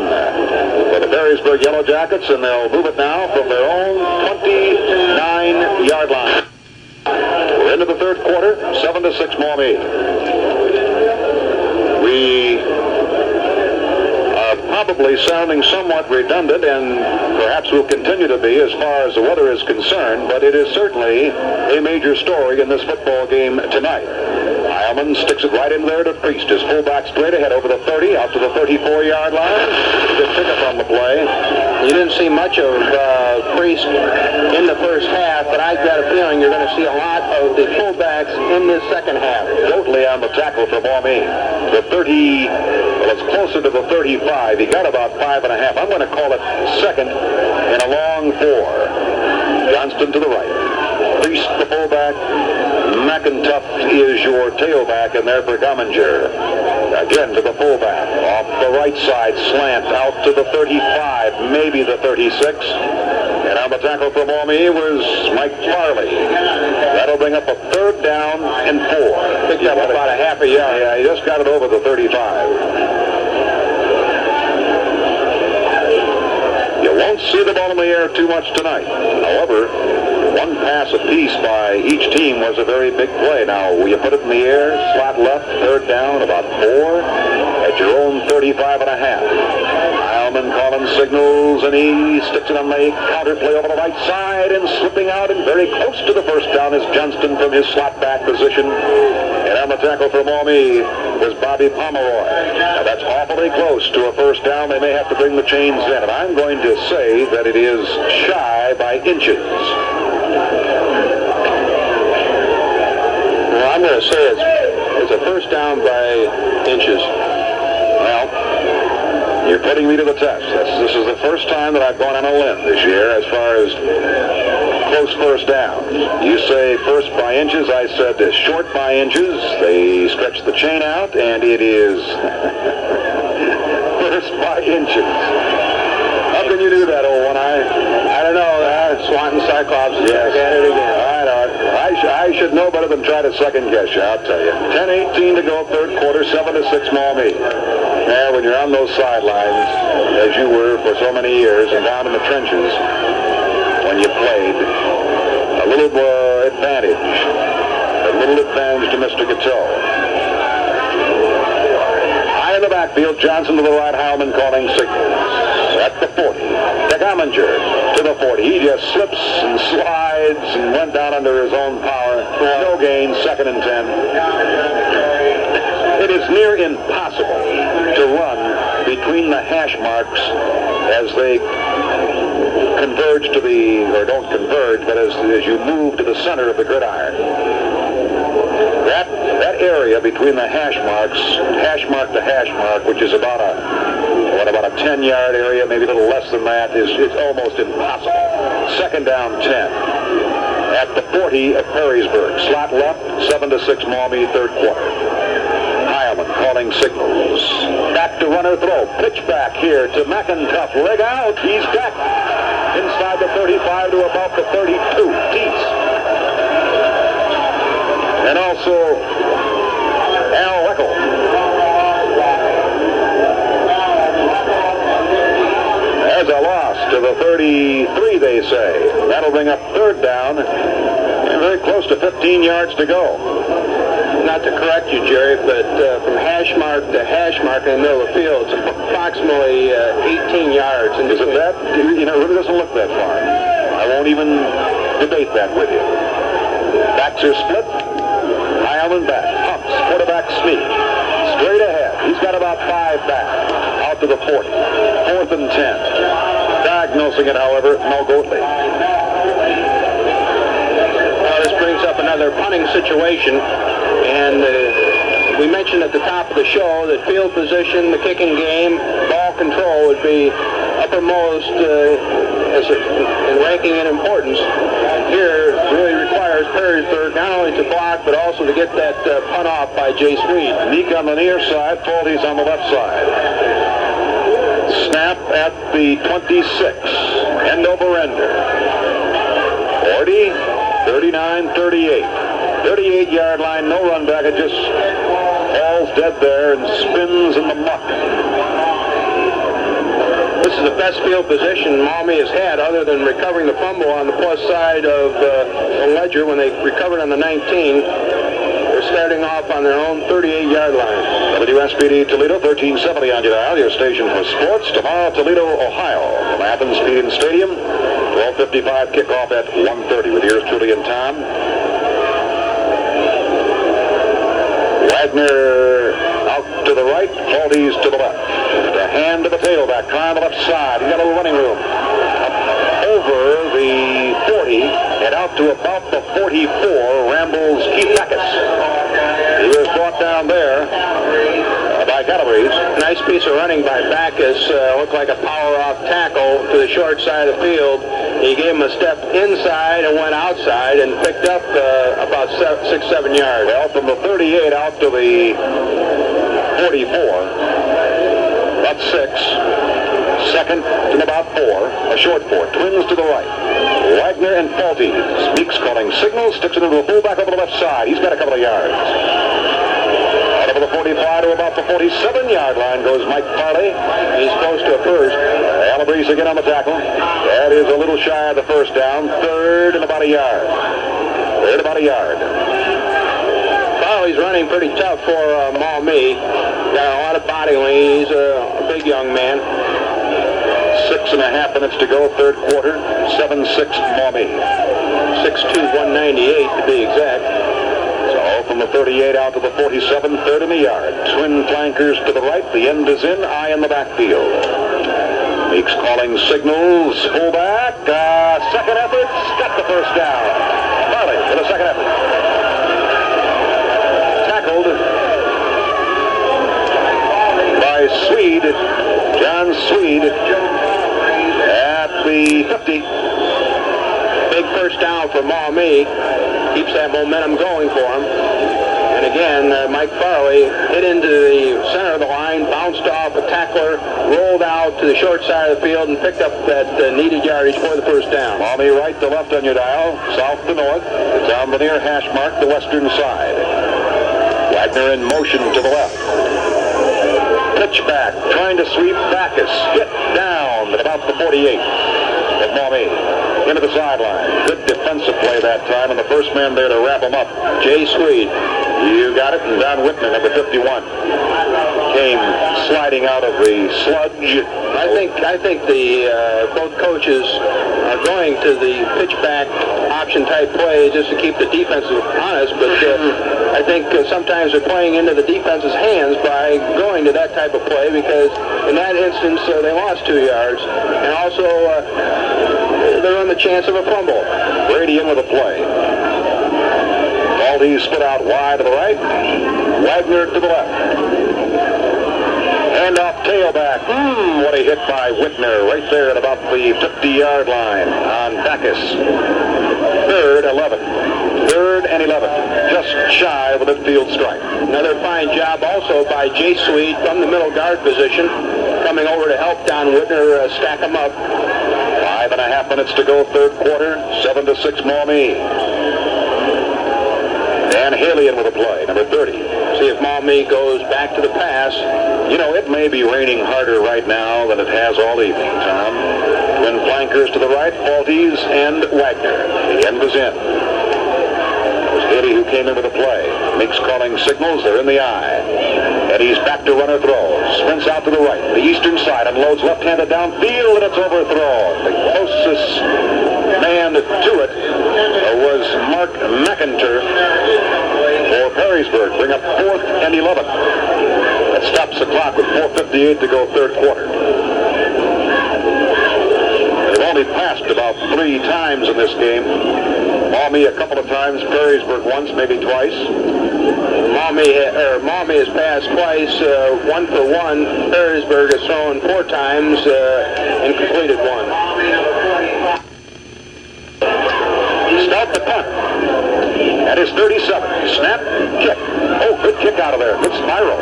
for the Perrysburg Yellow Jackets, and they'll move it now from their own 29-yard line. We're into the third quarter, 7-6 Maumee. We are probably sounding somewhat redundant, and perhaps will continue to be as far as the weather is concerned, but it is certainly a major story in this football game tonight. Heilman sticks it right in there to Priest. His fullback straight ahead over the 30, out to the 34-yard line. Good pickup on the play. You didn't see much of Priest in the first half, but I've got a feeling you're going to see a lot of the fullbacks in this second half. Totally on the tackle for Maumee. The 30, well, it's closer to the 35. He got about 5.5. I'm going to call it second and a long 4. Johnston to the right. Priest, the fullback. McIntough is your tailback in there for Gomminger. Again to the fullback. Off the right side, slant out to the 35, maybe the 36. And on the tackle for Maumee was Mike Farley. That'll bring up a third down and 4. Picked up about a half a yard. Yeah, he just got it over the 35. You won't see the ball in the air too much tonight. However, one pass apiece by each team was a very big play. Now, will you put it in the air, slot left, third down, about 4, at your own 35.5. Heilman calling signals, and he sticks it on the counter play over the right side, and slipping out and very close to the first down is Johnston from his slot back position. And on the tackle for Maumee was Bobby Pomeroy. Now, that's awfully close to a first down. They may have to bring the chains in, and I'm going to say that it is shy by inches. Well, I'm going to say it's a first down by inches. Well, you're putting me to the test. This is the first time that I've gone on a limb this year as far as close first downs. You say first by inches. I said short by inches. They stretch the chain out, and it is first by inches. How can you do that, old one? I don't know. Swanton Cyclops is back at it again. I know. I should know better than try to second guess you, I'll tell you. 10:18 to go, third quarter, 7-6 Maumee. Now, when you're on those sidelines, as you were for so many years, and down in the trenches, when you played, a little advantage to Mr. Gateau. High in the backfield, Johnson to the right, Heilman calling signals. At the 40, Gomminger to the 40. He just slips and slides and went down under his own power. No gain, 2nd and 10. It is near impossible to run between the hash marks as they converge to the, or don't converge, but as you move to the center of the gridiron. That area between the hash mark to hash mark, which is about a 10-yard area, maybe a little less than that, it's almost impossible. 2nd down, 10. At the 40 of Perrysburg. Slot left, 7-6 Maumee, third quarter. Heilman calling signals. Back to runner throw. Pitch back here to McIntough. Leg out. He's back inside the 35 to about the 32. Teats. And also Al Weckl. There's a loss to the 33, they say. That'll bring up third down. And very close to 15 yards to go. Not to correct you, Jerry, but from hash mark to hash mark in the middle of the field, it's approximately 18 yards. And is it that? You know, it really doesn't look that far. I won't even debate that with you. Backs are split. Heilman back. Pumps. Quarterback sneak. Straight ahead. He's got about 5 back. Out to the 40. 4th and 10. Diagnosing it, however, no Goatley. This brings up another punting situation. And we mentioned at the top of the show that field position, the kicking game, ball control would be uppermost in ranking in importance. And here it really requires Perrysburg not only to block, but also to get that punt off by Jace Reed. Meek on the near side, Folty's on the left side. Snap at the 26. End over ender. 40, 39, 38. 38-yard line, no run back. It just falls dead there and spins in the muck. This is the best field position Maumee has had other than recovering the fumble on the plus side of the ledger when they recovered on the 19. They're starting off on their own 38-yard line. WSPD Toledo, 1370 on your dial, your station for sports. Tomorrow, Toledo, Ohio, from Athens Peterson Stadium. 12:55 kickoff at 1:30 with yours truly and Tom. Wagner out to the right, Maltese to the left. The hand to the tailback, trying the left side. He's got a little running room. Over the 40 and out to about the 44 rambles Keith Backus. He was brought down there by Calabrese. Nice piece of running by Backus. Looked like a power-off tackle to the short side of the field. He gave him a step inside and went outside and picked up about 6-7 yards. Well, from the 38 out to the 44, about 6. Second to about 4, a short 4. Twins to the right. Wagner and Faulty. Meeks calling signals, sticks it into the fullback over the left side. He's got a couple of yards. Out over the 45 to about the 47-yard line goes Mike Farley. He's close to a first. Calabrese again on the tackle. That is a little shy of the first down. Third and about a yard. Farley's running pretty tough for Maumee. Got a lot of body weight. He's a big young man. 6.5 minutes to go, third quarter. 7-6 Maumee. 6'2", 198 to be exact. So from the 38 out to the 47, third in the yard. Twin flankers to the right. The end is in, eye in the backfield. Meeks calling signals. Fullback. Second effort. Got the first down. Farley for the second effort. Tackled by Swede. John Swede at the 50. Big first down for Maumee. Keeps that momentum going for him. And again, Mike Farley hit into the center of the line, bounced off a tackler, rolled out to the short side of the field, and picked up that needed yardage for the first down. Maumee right to left on your dial, south to north. It's on the near hash mark, the western side. Wagner in motion to the left. Pitch back, trying to sweep Backus. Hit down at about the 48 of Maumee. Into the sideline. Good defensive play that time, and the first man there to wrap him up, Jay Swede. You got it, and Don Whitman, number 51, came sliding out of the sludge. I think the both coaches are going to the pitchback option type play just to keep the defense honest, but I think sometimes they're playing into the defense's hands by going to that type of play, because in that instance they lost 2 yards, and also they're on the chance of a fumble. Brady in with a play. Maltese split out wide to the right. Wagner to the left. Hand off tailback. What a hit by Whitner right there at about the 50-yard line on Backus. Third and 11. Just shy of a midfield strike. Another fine job also by Jay Swede from the middle guard position, coming over to help Don Whitner stack him up. 5.5 minutes to go, third quarter. 7-6 Maumee. Dan Haley in with a play, number 30. See if Maumee goes back to the pass. You know, it may be raining harder right now than it has all evening, Tom. Twin flankers to the right, Maltese and Wagner. The end is in. It was Haley who came in with a play. Meeks calling signals, they're in the eye. Eddie's back to runner throw. Sprints out to the right, the eastern side, unloads left-handed downfield, and it's overthrown. The closest man to it was Mark McIntyre for Perrysburg. Bring up 4th and 11. That stops the clock with 4:58 to go, third quarter. They've only passed about 3 times in this game. Maumee a couple of times, Perrysburg once, maybe twice. Maumee has passed twice, 1 for 1. Perrysburg has thrown 4 times and completed 1. Start the punt. That is 37. Snap, kick. Oh, good kick out of there. Good spiral.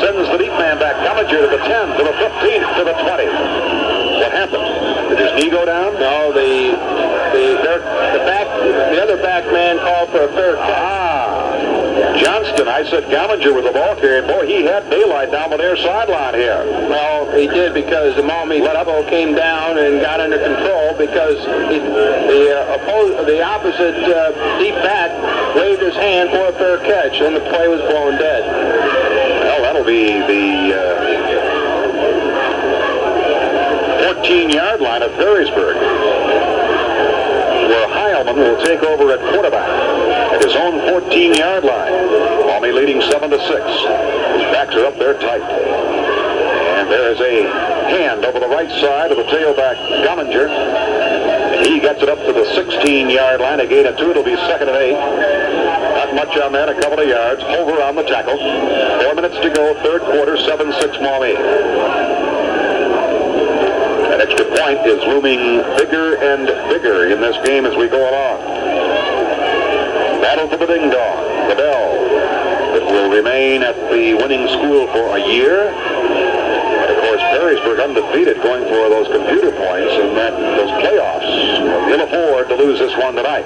Sends the deep man back. Bellinger to the 10, to the 15, to the 20. What happened? Did his knee go down? No, the other back man called for a fair catch. Johnston sixth, and I said Gallinger with the ball carrier. Boy, he had daylight down the near sideline here. Well, he did because the Maumee level came down and got under control because the opposite deep back waved his hand for a fair catch, and the play was blown dead. Well, that'll be the 14-yard line of Perrysburg, where Heilman will take over at quarterback at his own 14-yard line. Maumee leading 7-6. His backs are up there tight. And there is a hand over the right side of the tailback, Gallinger. He gets it up to the 16-yard line. A gain of 2. It'll be 2nd and 8. Not much on that, a couple of yards. Over on the tackle. 4 minutes to go, third quarter, 7-6 Maumee. That extra point is looming bigger and bigger in this game as we go along. Battle for the ding dong, the bell. It will remain at the winning school for a year. And of course, Perrysburg undefeated, going for those computer points and those playoffs. We'll afford to lose this one tonight.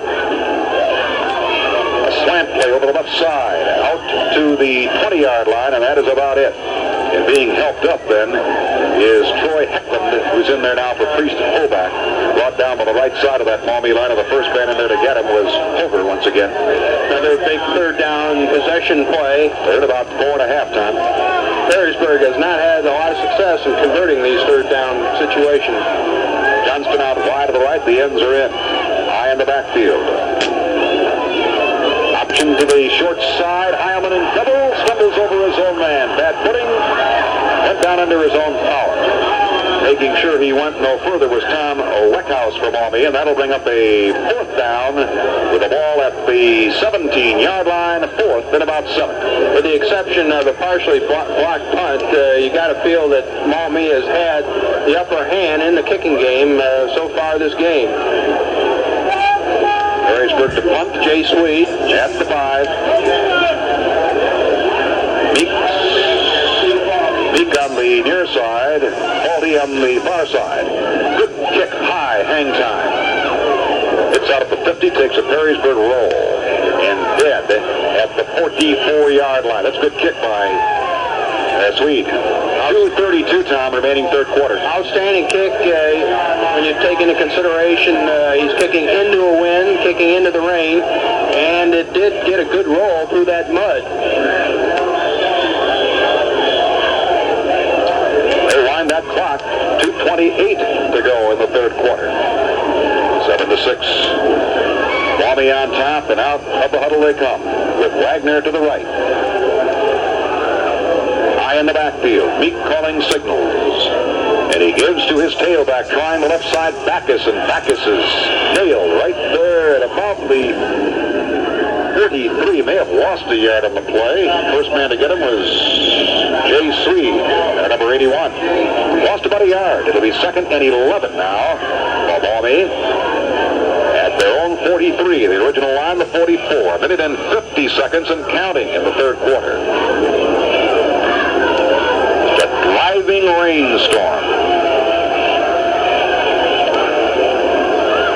A slant play over the left side, out to the 20-yard line, and that is about it. And being helped up then is Troy Heckland, who's in there now for Priest at fullback. Brought down by the right side of that Maumee line, and the first man in there to get him was Hover once again. Another big third down possession play. They're at about 4.5 time. Perrysburg has not had a lot of success in converting these third down situations. Johnston out wide to the right. The ends are in. High in the backfield. Option to the short side. Heilman in double. Stumbles over his own man. Bad footing. Went down under his own power. Making sure he went no further was Tom Weckhouse from Maumee, and that'll bring up a fourth down with the ball at the 17-yard line, fourth and about 7. With the exception of a partially blocked punt, you got to feel that Maumee has had the upper hand in the kicking game so far this game. Perrysburg to punt. Jay Swede at the 5. Meek on the near side, Haldy on the far side. Good kick, high, hang time. It's out at the 50, takes a Perrysburg roll, and dead at the 44-yard line. That's a good kick by Swede. 2:32 time remaining third quarter. Outstanding kick when you take into consideration he's kicking into a wind, kicking into the rain, and it did get a good roll through that mud. That clock, 2:28 to go in the third quarter. 7-6. Maumee on top, and out of the huddle they come with Wagner to the right. High in the backfield, Meek calling signals. And he gives to his tailback, trying the left side, Backus, and Backus is nailed right there at about the 43. May have lost a yard on the play. First man to get him was Jay Swede, number 81. Lost about a yard. It'll be 2nd and 11 now. Maumee at their own 43. The original line, the 44. A minute and 50 seconds and counting in the third quarter. It's a driving rainstorm.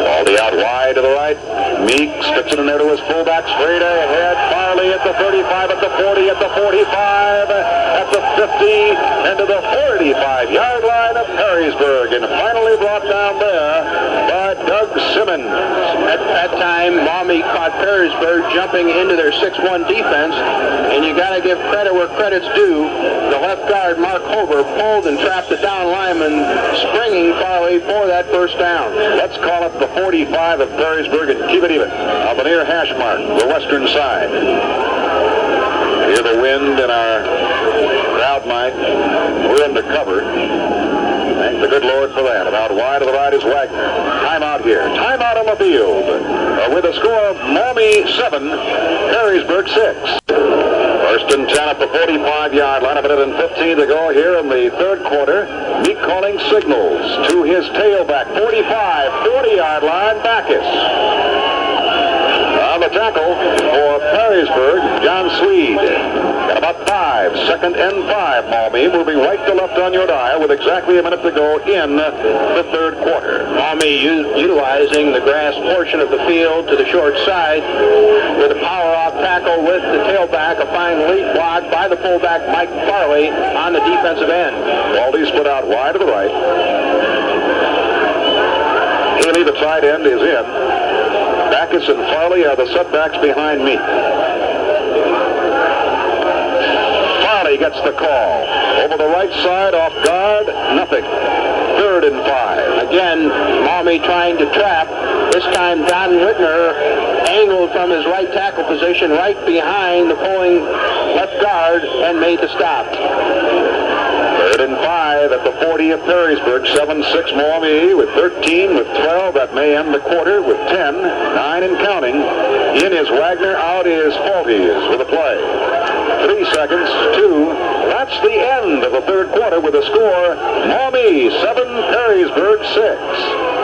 Baldy out wide to the right. Meek sticks it in there to his fullback, straight ahead. Farley at the 35, at the 40, at the 45, at the 50, and to the 45-yard line of Perrysburg, and finally brought down there by Doug Simmons. At that time, Maumee caught Perrysburg jumping into their 6-1 defense, and you got to give credit where credit's due. The left guard, Mark Hover, pulled and trapped the down lineman, springing Farley for that first down. Let's call it the 45 of Perrysburg and keep it even. On the near hash mark, the western side. Hear the wind in our crowd mic. We're under cover. Thank the good Lord for that. And out wide to the right is Wagner. Timeout here. Timeout on the field. With a score of Maumee 7, Perrysburg 6. First and 10 at the 45-yard line. A minute and 15 to go here in the third quarter. Meek calling signals to his tailback. 45, 40-yard line, Backus. On the tackle for Perrysburg, John Swede. Got about 5, 2nd and 5. Maumee moving right to left on your dial with exactly a minute to go in the third quarter. Maumee utilizing the grass portion of the field to the short side with a power-off tackle with the tailback, a fine line lead block by the fullback Mike Farley on the defensive end. Baldy split out wide to the right. Haley, the tight end, is in. Backus and Farley are the setbacks behind me. Farley gets the call. Over the right side, off guard, nothing. 3rd and 5. Again, Maumee trying to trap. This time Don Whitner angled from his right tackle position right behind the pulling left guard and made the stop. 3rd and 5 at the 40 of Perrysburg. 7-6 Maumee with 13, with 12. That may end the quarter with 10. 9 and counting. In is Wagner, out is Falties with a play. 3 seconds, 2. That's the end of the third quarter with a score. Maumee 7, Perrysburg 6.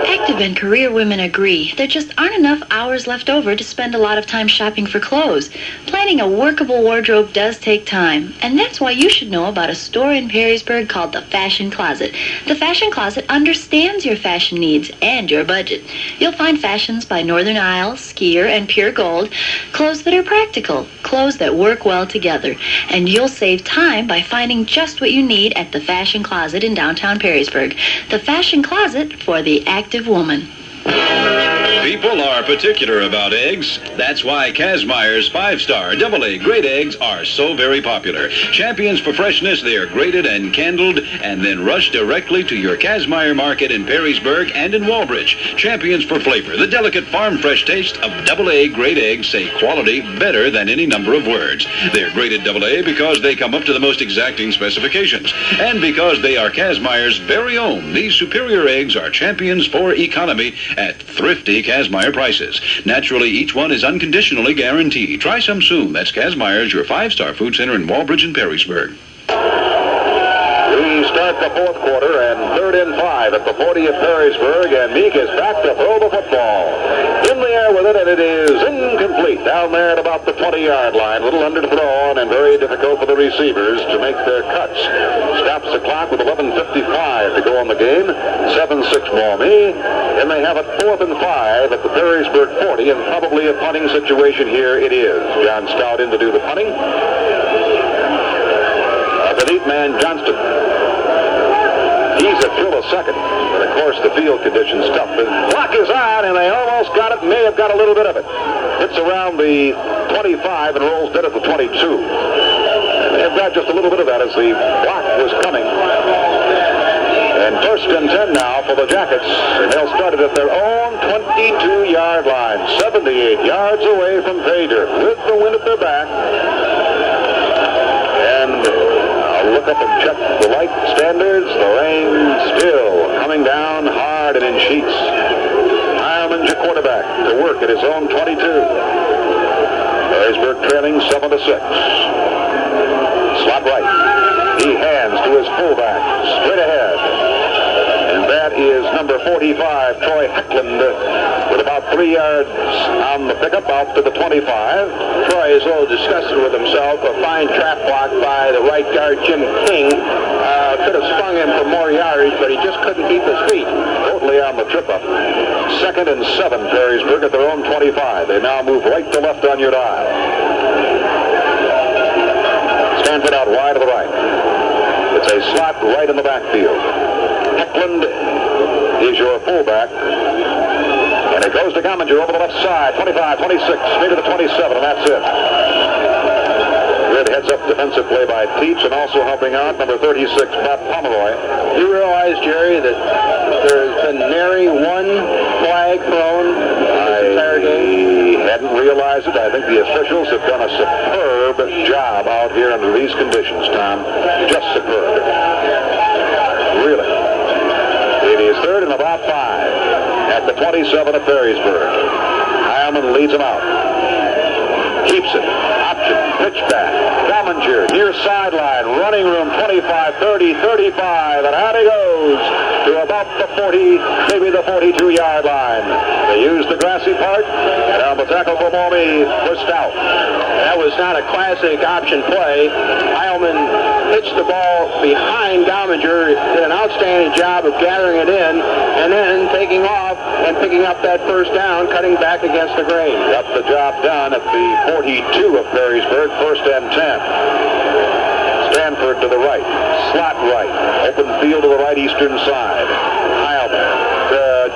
Active and career women agree there just aren't enough hours left over to spend a lot of time shopping for clothes. Planning a workable wardrobe does take time, and that's why you should know about a store in Perrysburg called the Fashion Closet. The Fashion Closet understands your fashion needs and your budget. You'll find fashions by Northern Isle, Skier, and Pure Gold, clothes that are practical, clothes that work well together, and you'll save time by finding just what you need at the Fashion Closet in downtown Perrysburg. The Fashion Closet for the active woman. People are particular about eggs. That's why Kazmeyer's 5-star AA grade eggs are so very popular. Champions for freshness, they are graded and candled and then rushed directly to your Kazmeyer market in Perrysburg and in Walbridge. Champions for flavor. The delicate farm fresh taste of AA grade eggs say quality better than any number of words. They're graded AA because they come up to the most exacting specifications. And because they are Kazmeyer's very own, these superior eggs are champions for economy at thrifty Kazmeyer prices. Naturally, each one is unconditionally guaranteed. Try some soon. That's Kazmeyer's, your 5-star food center in Walbridge and Perrysburg. We start the fourth quarter and 3rd and 5 at the 40 of Perrysburg, and Meek is back to throw the football. In the air with it, and it is incomplete. Down there at about the 20-yard line. A little under to throw on and very difficult for the receivers to make their cuts. Stops the clock with 11:55 to go on the game. 7-6 Maumee. And they have it 4th and 5 at the Perrysburg 40, and probably a punting situation here it is. John Stout in to do the punting. The neat man, Johnston. He's a thrill a second. And, of course, the field conditions tough. The clock is on, and they almost got it. May have got a little bit of it. Hits around the 25 and rolls dead at the 22. And they've got just a little bit of that as the block was coming. And 1st and 10 now for the Jackets. And they'll start it at their own 22-yard line. 78 yards away from Vader with the wind at their back. And I'll look up and check the light standards. The rain still coming down hard and in sheets. Heilman's your quarterback to work at his own 22. Perrysburg trailing 7-6. Slot right. He hands to his fullback. Straight ahead. And that is number 45, Troy Heckland, with about 3 yards on the pickup out to the 25. Troy is a little disgusted with himself. A fine trap block by the right guard, Jim King. Could have sprung him for more yardage, but he just couldn't keep his feet. Totally on the trip up. 2nd and 7, Perrysburg at their own 25. They now move right to left on your dial. Stanford out wide to the right. It's a slot right in the backfield. Heckland is your fullback. And it goes to Gomminger over the left side. 25, 26, maybe the 27, and that's it. Good heads-up defensive play by Teach, and also helping out number 36, Bob Pomeroy. You realize, Jerry, that there's been nary one flag thrown this entire game? I hadn't realized it. I think the officials have done a superb job out here under these conditions, Tom. Just superb. Really. It is 3rd and about 5 at the 27 of Perrysburg. Heilman leads them out. Keeps it. Option. Pitch back. Gomminger near sideline. Running room 25, 30, 35. And out he goes to about the 40, maybe the 42-yard line. They use the grassy part. And on the tackle for Maumee for Stout. That was not a classic option play. Heilman pitched the ball behind Gomminger, did an outstanding job of gathering it in, and then taking off and picking up that first down, cutting back against the grain. Got the job done at the 42 of Perrysburg, 1st and 10. Stanford to the right, slot right, open field to the right eastern side. Heilman.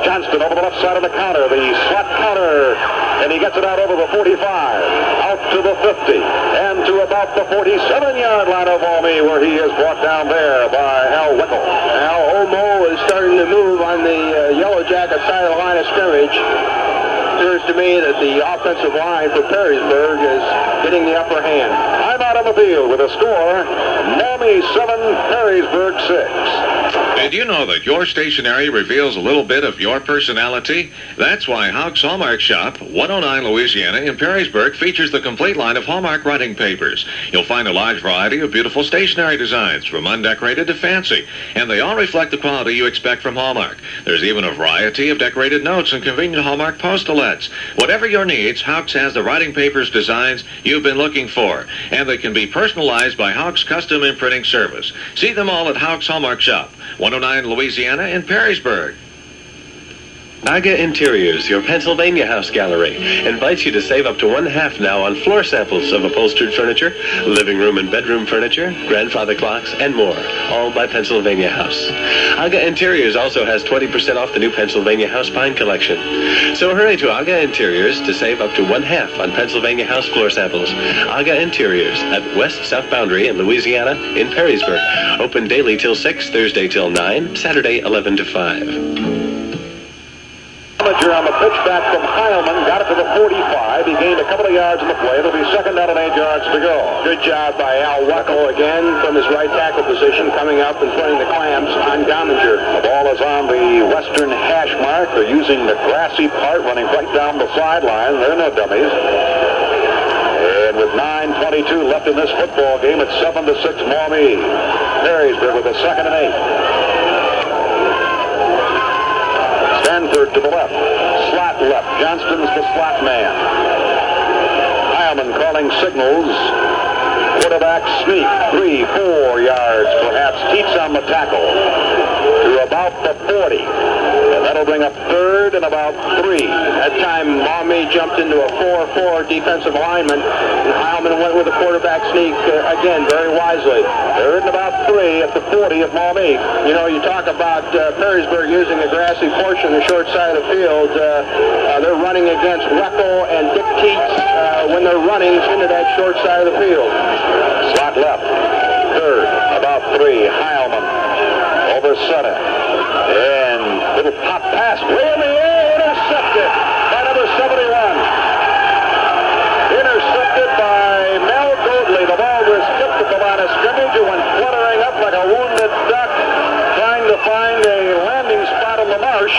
Johnston over the left side of the counter, the slot counter, and he gets it out over the 45, out to the 50, and to about the 47-yard line of Maumee, where he is brought down there by Al Wickel. Now, Omo is starting to move on the Yellow Jacket side of the line of scrimmage. It appears to me that the offensive line for Perrysburg is getting the upper hand. I'm out on the field with a score, Maumee 7, Perrysburg 6. Did you know that your stationery reveals a little bit of your personality? That's why Houck's Hallmark Shop, 109 Louisiana in Perrysburg, features the complete line of Hallmark writing papers. You'll find a large variety of beautiful stationery designs, from undecorated to fancy, and they all reflect the quality you expect from Hallmark. There's even a variety of decorated notes and convenient Hallmark postalettes. Whatever your needs, Houck's has the writing papers designs you've been looking for, and they can be personalized by Houck's Custom Imprinting Service. See them all at Houck's Hallmark Shop, 109 Louisiana in Perrysburg. Aga Interiors, your Pennsylvania house gallery, invites you to save up to 1/2 now on floor samples of upholstered furniture, living room and bedroom furniture, grandfather clocks, and more, all by Pennsylvania House. Aga Interiors also has 20% off the new Pennsylvania House Pine collection. So hurry to Aga Interiors to save up to 1/2 on Pennsylvania House floor samples. Aga Interiors at West-South Boundary in Louisiana in Perrysburg. Open daily till 6, Thursday till 9, Saturday 11 to 5. On the pitch back from Heilman, got it to the 45. He gained a couple of yards in the play. It'll be 2nd down and 8 yards to go. Good job by Al Wackel again from his right tackle position, coming up and putting the clamps on Gomminger. The ball is on the western hash mark. They're using the grassy part, running right down the sideline. There are no dummies. And with 9:22 left in this football game, it's 7-6 Maumee. Perrysburg with a 2nd and 8. Stanford to the left, slot left. Johnston's the slot man. Heilman calling signals. Quarterback sneak, 3-4 yards perhaps. Keats on the tackle to about the 40. And that'll bring up 3rd and about 3. That time, Maumee jumped into a 4-4 defensive alignment, and Heilman went with a quarterback sneak again very wisely. 3rd and about 3 at the 40 of Maumee. You know, you talk about Perrysburg using the grassy portion, the short side of the field. They're running against Weckel and Dick Keats when they're running into that short side of the field. Slot left. 3rd, about 3. Heilman over center. And little pop pass way in the air. Intercepted by number 71. Intercepted by Mel Godley. The ball was tipped at the line of scrimmage and went fluttering up like a wounded duck, trying to find a landing spot on the marsh.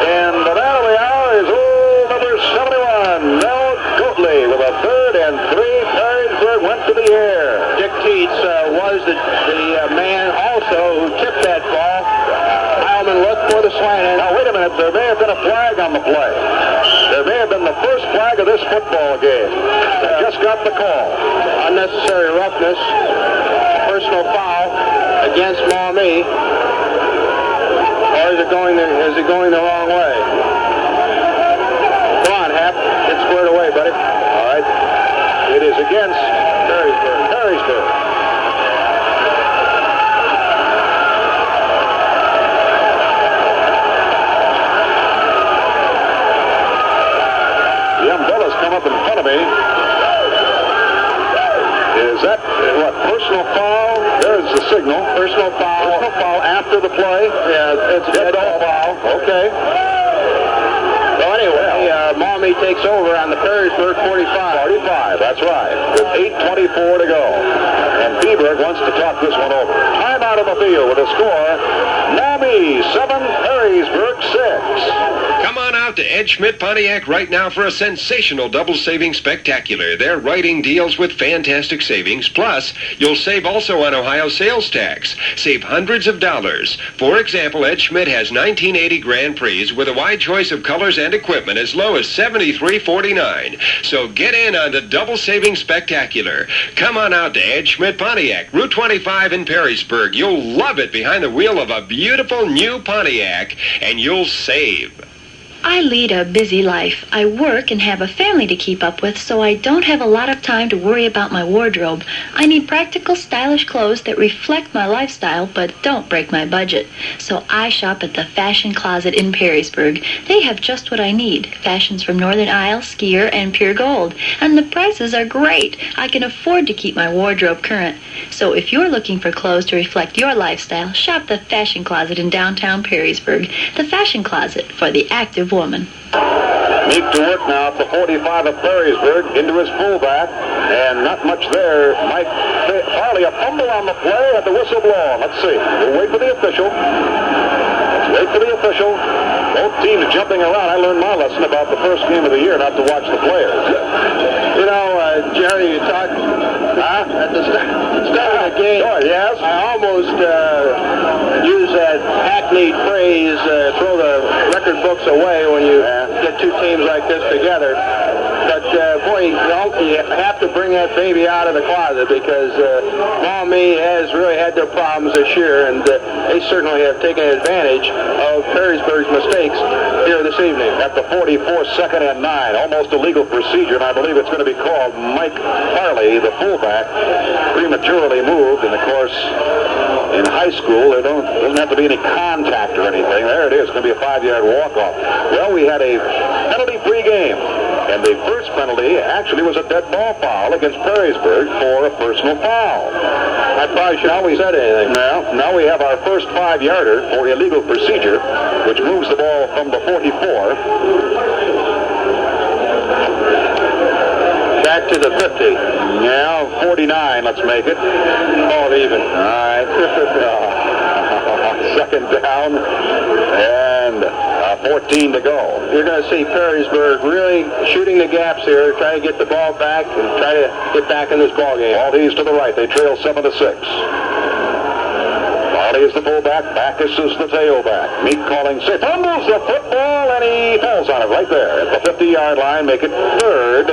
And the man of the hour is old number 71, Mel Godley, with a 3rd and 3. Perrysburg went to the air. Dick Keats was the man also who tipped that ball. Heilman looked for the slant. Now, wait a minute. There may have been a flag on the play. There may have been the first flag of this football game. I just got the call. Unnecessary roughness. Personal foul against Maumee. Or is it going the wrong way? Come on, Hap. Get squared away, buddy. All right. It is against Perrysburg. The umbrella's come up in front of me. Is that what? Personal foul? There's the signal. Personal foul. Personal foul after the play. Yeah, it's dead ball foul. Okay. Well, anyway, Maumee takes over on the Perrysburg 45. 45, that's right. With 8:24 to go. And Bieberg wants to talk this one over. Time out of the field with a score. Maumee 7, Perrysburg 6. Come on out out to Ed Schmidt Pontiac right now for a sensational double saving spectacular. They're writing deals with fantastic savings. Plus, you'll save also on Ohio sales tax. Save hundreds of dollars. For example, Ed Schmidt has 1980 Grand Prix with a wide choice of colors and equipment as low as $73.49. So get in on the double saving spectacular. Come on out to Ed Schmidt Pontiac, Route 25 in Perrysburg. You'll love it behind the wheel of a beautiful new Pontiac, and you'll save. I lead a busy life. I work and have a family to keep up with, so I don't have a lot of time to worry about my wardrobe. I need practical, stylish clothes that reflect my lifestyle but don't break my budget. So I shop at the Fashion Closet in Perrysburg. They have just what I need. Fashions from Northern Isle, Skier, and Pure Gold. And the prices are great. I can afford to keep my wardrobe current. So if you're looking for clothes to reflect your lifestyle, shop the Fashion Closet in downtown Perrysburg. The Fashion Closet for the active woman. Meek to work now at the 45 of Perrysburg into his fullback, and not much there. Mike Farley, a fumble on the play at the whistle blown. Let's see. We'll wait for the official. Both teams jumping around. I learned my lesson about the first game of the year, not to watch the players. You know, Jerry, you talked at the start of the game. Sure, yes. I almost use that hackneyed phrase, throw the record books away when you get two teams like this together. But, boy, you have to bring that baby out of the closet because Maumee has really had their problems this year, and they certainly have taken advantage of Perrysburg's mistakes here this evening. At the 44, second and 9, almost a legal procedure, and I believe it's going to be called. Mike Farley, the fullback, prematurely moved, and of course, in high school, there doesn't have to be any contact or anything. There it is. It's going to be a 5-yard walk-off. Well, we had a penalty-free game, and the first penalty actually was a dead ball foul against Perrysburg for a personal foul. I probably should have said anything. Now we have our first 5-yarder for illegal procedure, which moves the ball from the 44 back to the 50. Now 49, let's make it. Call it even. All right. Second down and 14 to go. You're going to see Perrysburg really shooting the gaps here, trying to get the ball back and try to get back in this ball game. Maltese to the right. They trail 7-6. Farley is the fullback. Backus is the tailback. Meek calling safe. Fumbles the football, and he falls on it right there at the 50-yard line. Make it 3rd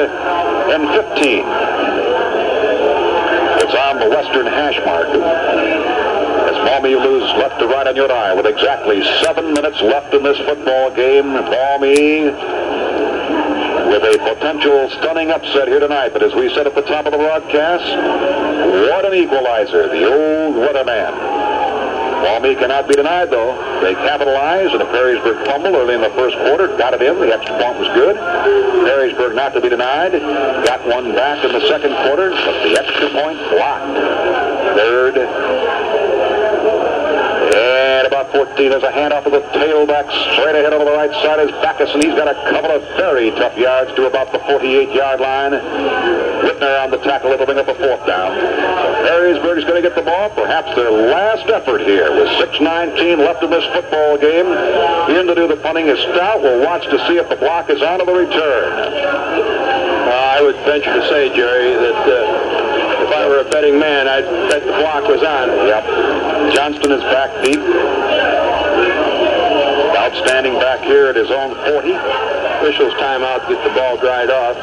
and 15. It's on the western hash mark. As Maumee lose left to right on your eye with exactly 7 minutes left in this football game. Maumee with a potential stunning upset here tonight. But as we said at the top of the broadcast, what an equalizer, the old weatherman. Maumee cannot be denied, though. They capitalized in a Perrysburg fumble early in the first quarter. Got it in. The extra point was good. Perrysburg not to be denied. Got one back in the second quarter, but the extra point blocked. 3rd and about 14. There's a handoff of the tailback straight ahead over the right side is Backus, and he's got a couple of very tough yards to about the 48-yard line. Whitner on the tackle, it'll bring up a 4th down. Perrysburg is going to get the ball, perhaps their last effort here with 6:19 left in this football game. In to do the punting is Stout. We'll watch to see if the block is on to the return. I would venture to say, Jerry, that if I were a betting man, I'd bet the block was on. Yep. Johnston is back deep. Outstanding back here at his own 40. Officials timeout, get the ball dried off.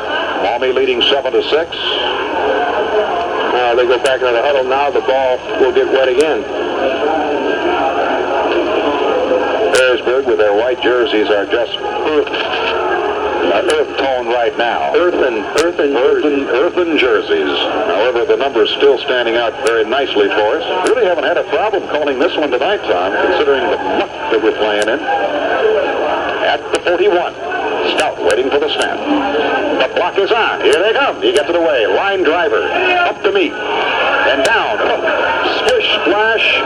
Maumee leading 7-6. They go back into the huddle. Now the ball will get wet again. Perrysburg with their white jerseys are just earth tone right now. Earthen jerseys. However, the numbers still standing out very nicely for us. Really haven't had a problem calling this one tonight, Tom, considering the muck that we're playing in. At the 41. Stout waiting for the snap. The block is on. Here they come. He gets it away. Line driver. Up to Meek. And down. Splish, splash.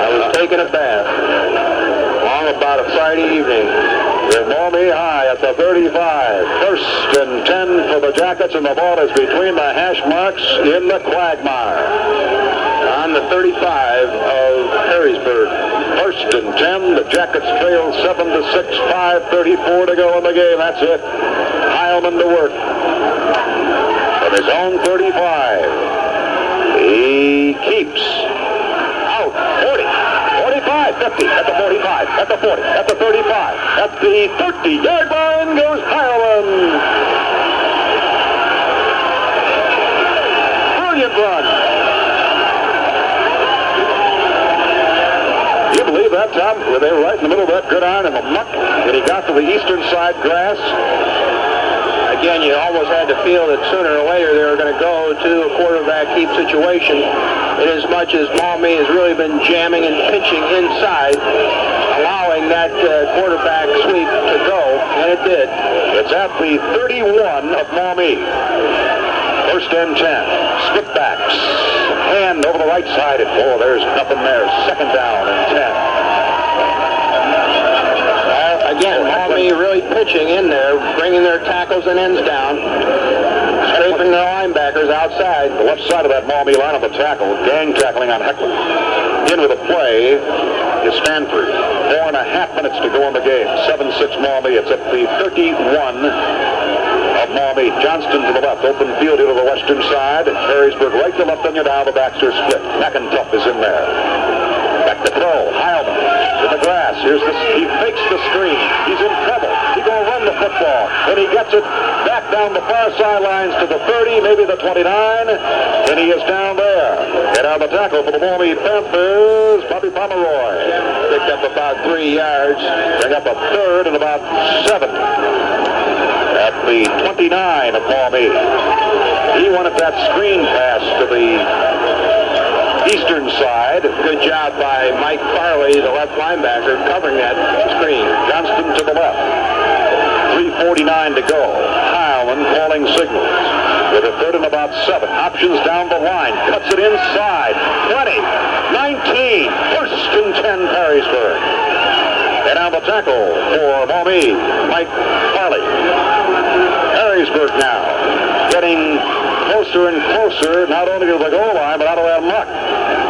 I was taking a bath. Long about a Friday evening. With Maumee high at the 35. 1st and 10 for the Jackets, and the ball is between the hash marks in the quagmire. on the 35 of Perrysburg. First and 10. The Jackets trail 7-6. 5:34 to go in the game. That's it. Heilman to work from his own 35. He keeps out 40, 45, 50, at the 45, at the 40, at the 35, at the 30-yard line goes Heilman. Brilliant run. Do you believe that, Tom? They were right in the middle of that gridiron in the muck, and he got to the eastern side grass. Again, you almost had to feel that sooner or later they were going to go to a quarterback keep situation, inasmuch as Maumee has really been jamming and pinching inside, allowing that quarterback sweep to go, and it did. It's at the 31 of Maumee. First and 10. Split backs. Hand over the right side. There's nothing there. Second down and 10. Again, Maumee really pitching in there, bringing their tackles and ends down, scraping their linebackers outside. The left side of that Maumee line of the tackle, gang tackling on Heckler. In with a play is Stanford. 4.5 minutes to go in the game. 7-6 Maumee. It's at the 31 of Maumee. Johnston to the left. Open field here to the western side. Perrysburg right to left on you now. The backs are split. McIntough is in there. Back to throw. Heilman in the grass. He fakes the screen. He's in trouble. He's going to run the football. And he gets it back down the far sidelines to the 30, maybe the 29. And he is down there. Get out the tackle for the Maumee Panthers. Bobby Pomeroy. Picked up about 3 yards. Bring up a third and about 7. At the 29 of Maumee. He wanted that screen pass to the eastern side. Good job by Mike Farley, the left linebacker, covering that screen. Johnston to the left. 3:49 to go. Heilman calling signals. With a third and about 7. Options down the line. Cuts it inside. 20. 19. First and 10 Perrysburg. And on the tackle for Maumee, Mike Farley. Perrysburg now getting closer and closer, not only to the goal line, but out of that muck.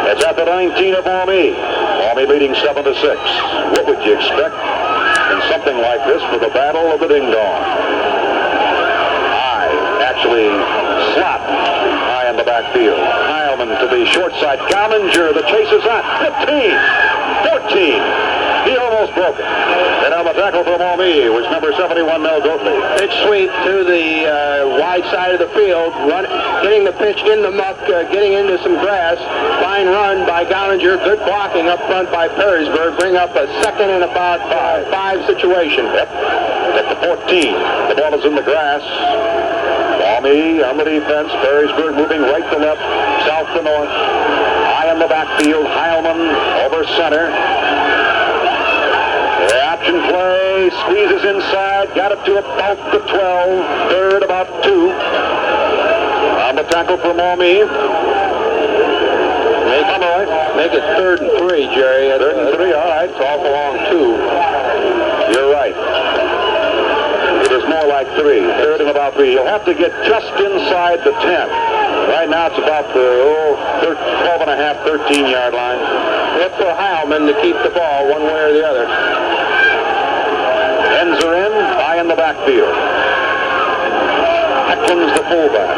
It's at the 19 of Maumee. Maumee leading 7-6. What would you expect in something like this for the Battle of the Ding Dong? Actually slapped high in the backfield. Heilman to the short side. Gomminger, the chase is on. 15, 14. He almost broke it. And on the tackle for Maumee was number 71, Mel Goatley. Pitch sweep to the wide side of the field, getting the pitch in the muck, getting into some grass. Fine run by Gomminger. Good blocking up front by Perrysburg. Bring up a second and about 5 situation. Yep. At the 14. The ball is in the grass. Maumee on the defense. Perrysburg moving right to left, south to north. High in the backfield. Heilman over center. The option play. Squeezes inside. Got it to about the 12. Third about 2. On the tackle for Maumee. Make it 3rd and 3, Jerry. 3rd and 3, all right. It's awful long, 2. You're right. It is more like 3. 3rd and about 3. You'll have to get just inside the 10. Right now it's about the 12.5, 13-yard line. It's for Heilman to keep the ball one way or the other. Ends are in, high in the backfield. Hecklin's the fullback.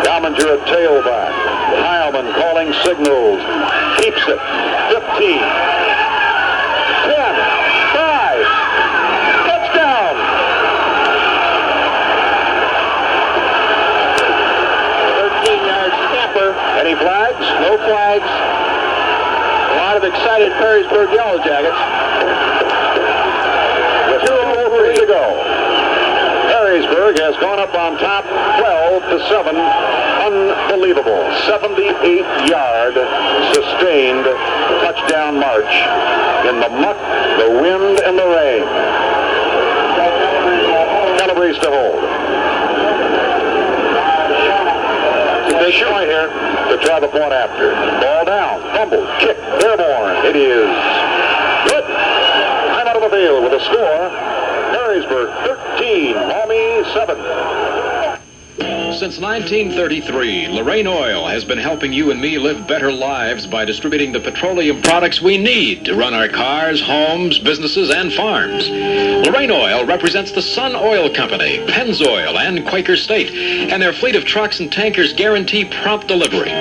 Gomminger a tailback. Heilman calling signals. Keeps it. 15. 10. 5. Touchdown. 13-yard scamper. Any flags? No flags. A lot of excited Perrysburg Yellow Jackets. With 2:03 to go. Perrysburg has gone up on top 12-7. Unbelievable. 78-yard sustained touchdown march in the muck, the wind, and the rain. Calabrese to hold. They show here to try the point after. Ball down, fumbled, kick, airborne. It is good. I'm out of the field with a score. Perrysburg 13, Maumee 7. Since 1933, Lorraine Oil has been helping you and me live better lives by distributing the petroleum products we need to run our cars, homes, businesses, and farms. Lorraine Oil represents the Sun Oil Company, Pennzoil, and Quaker State, and their fleet of trucks and tankers guarantee prompt delivery.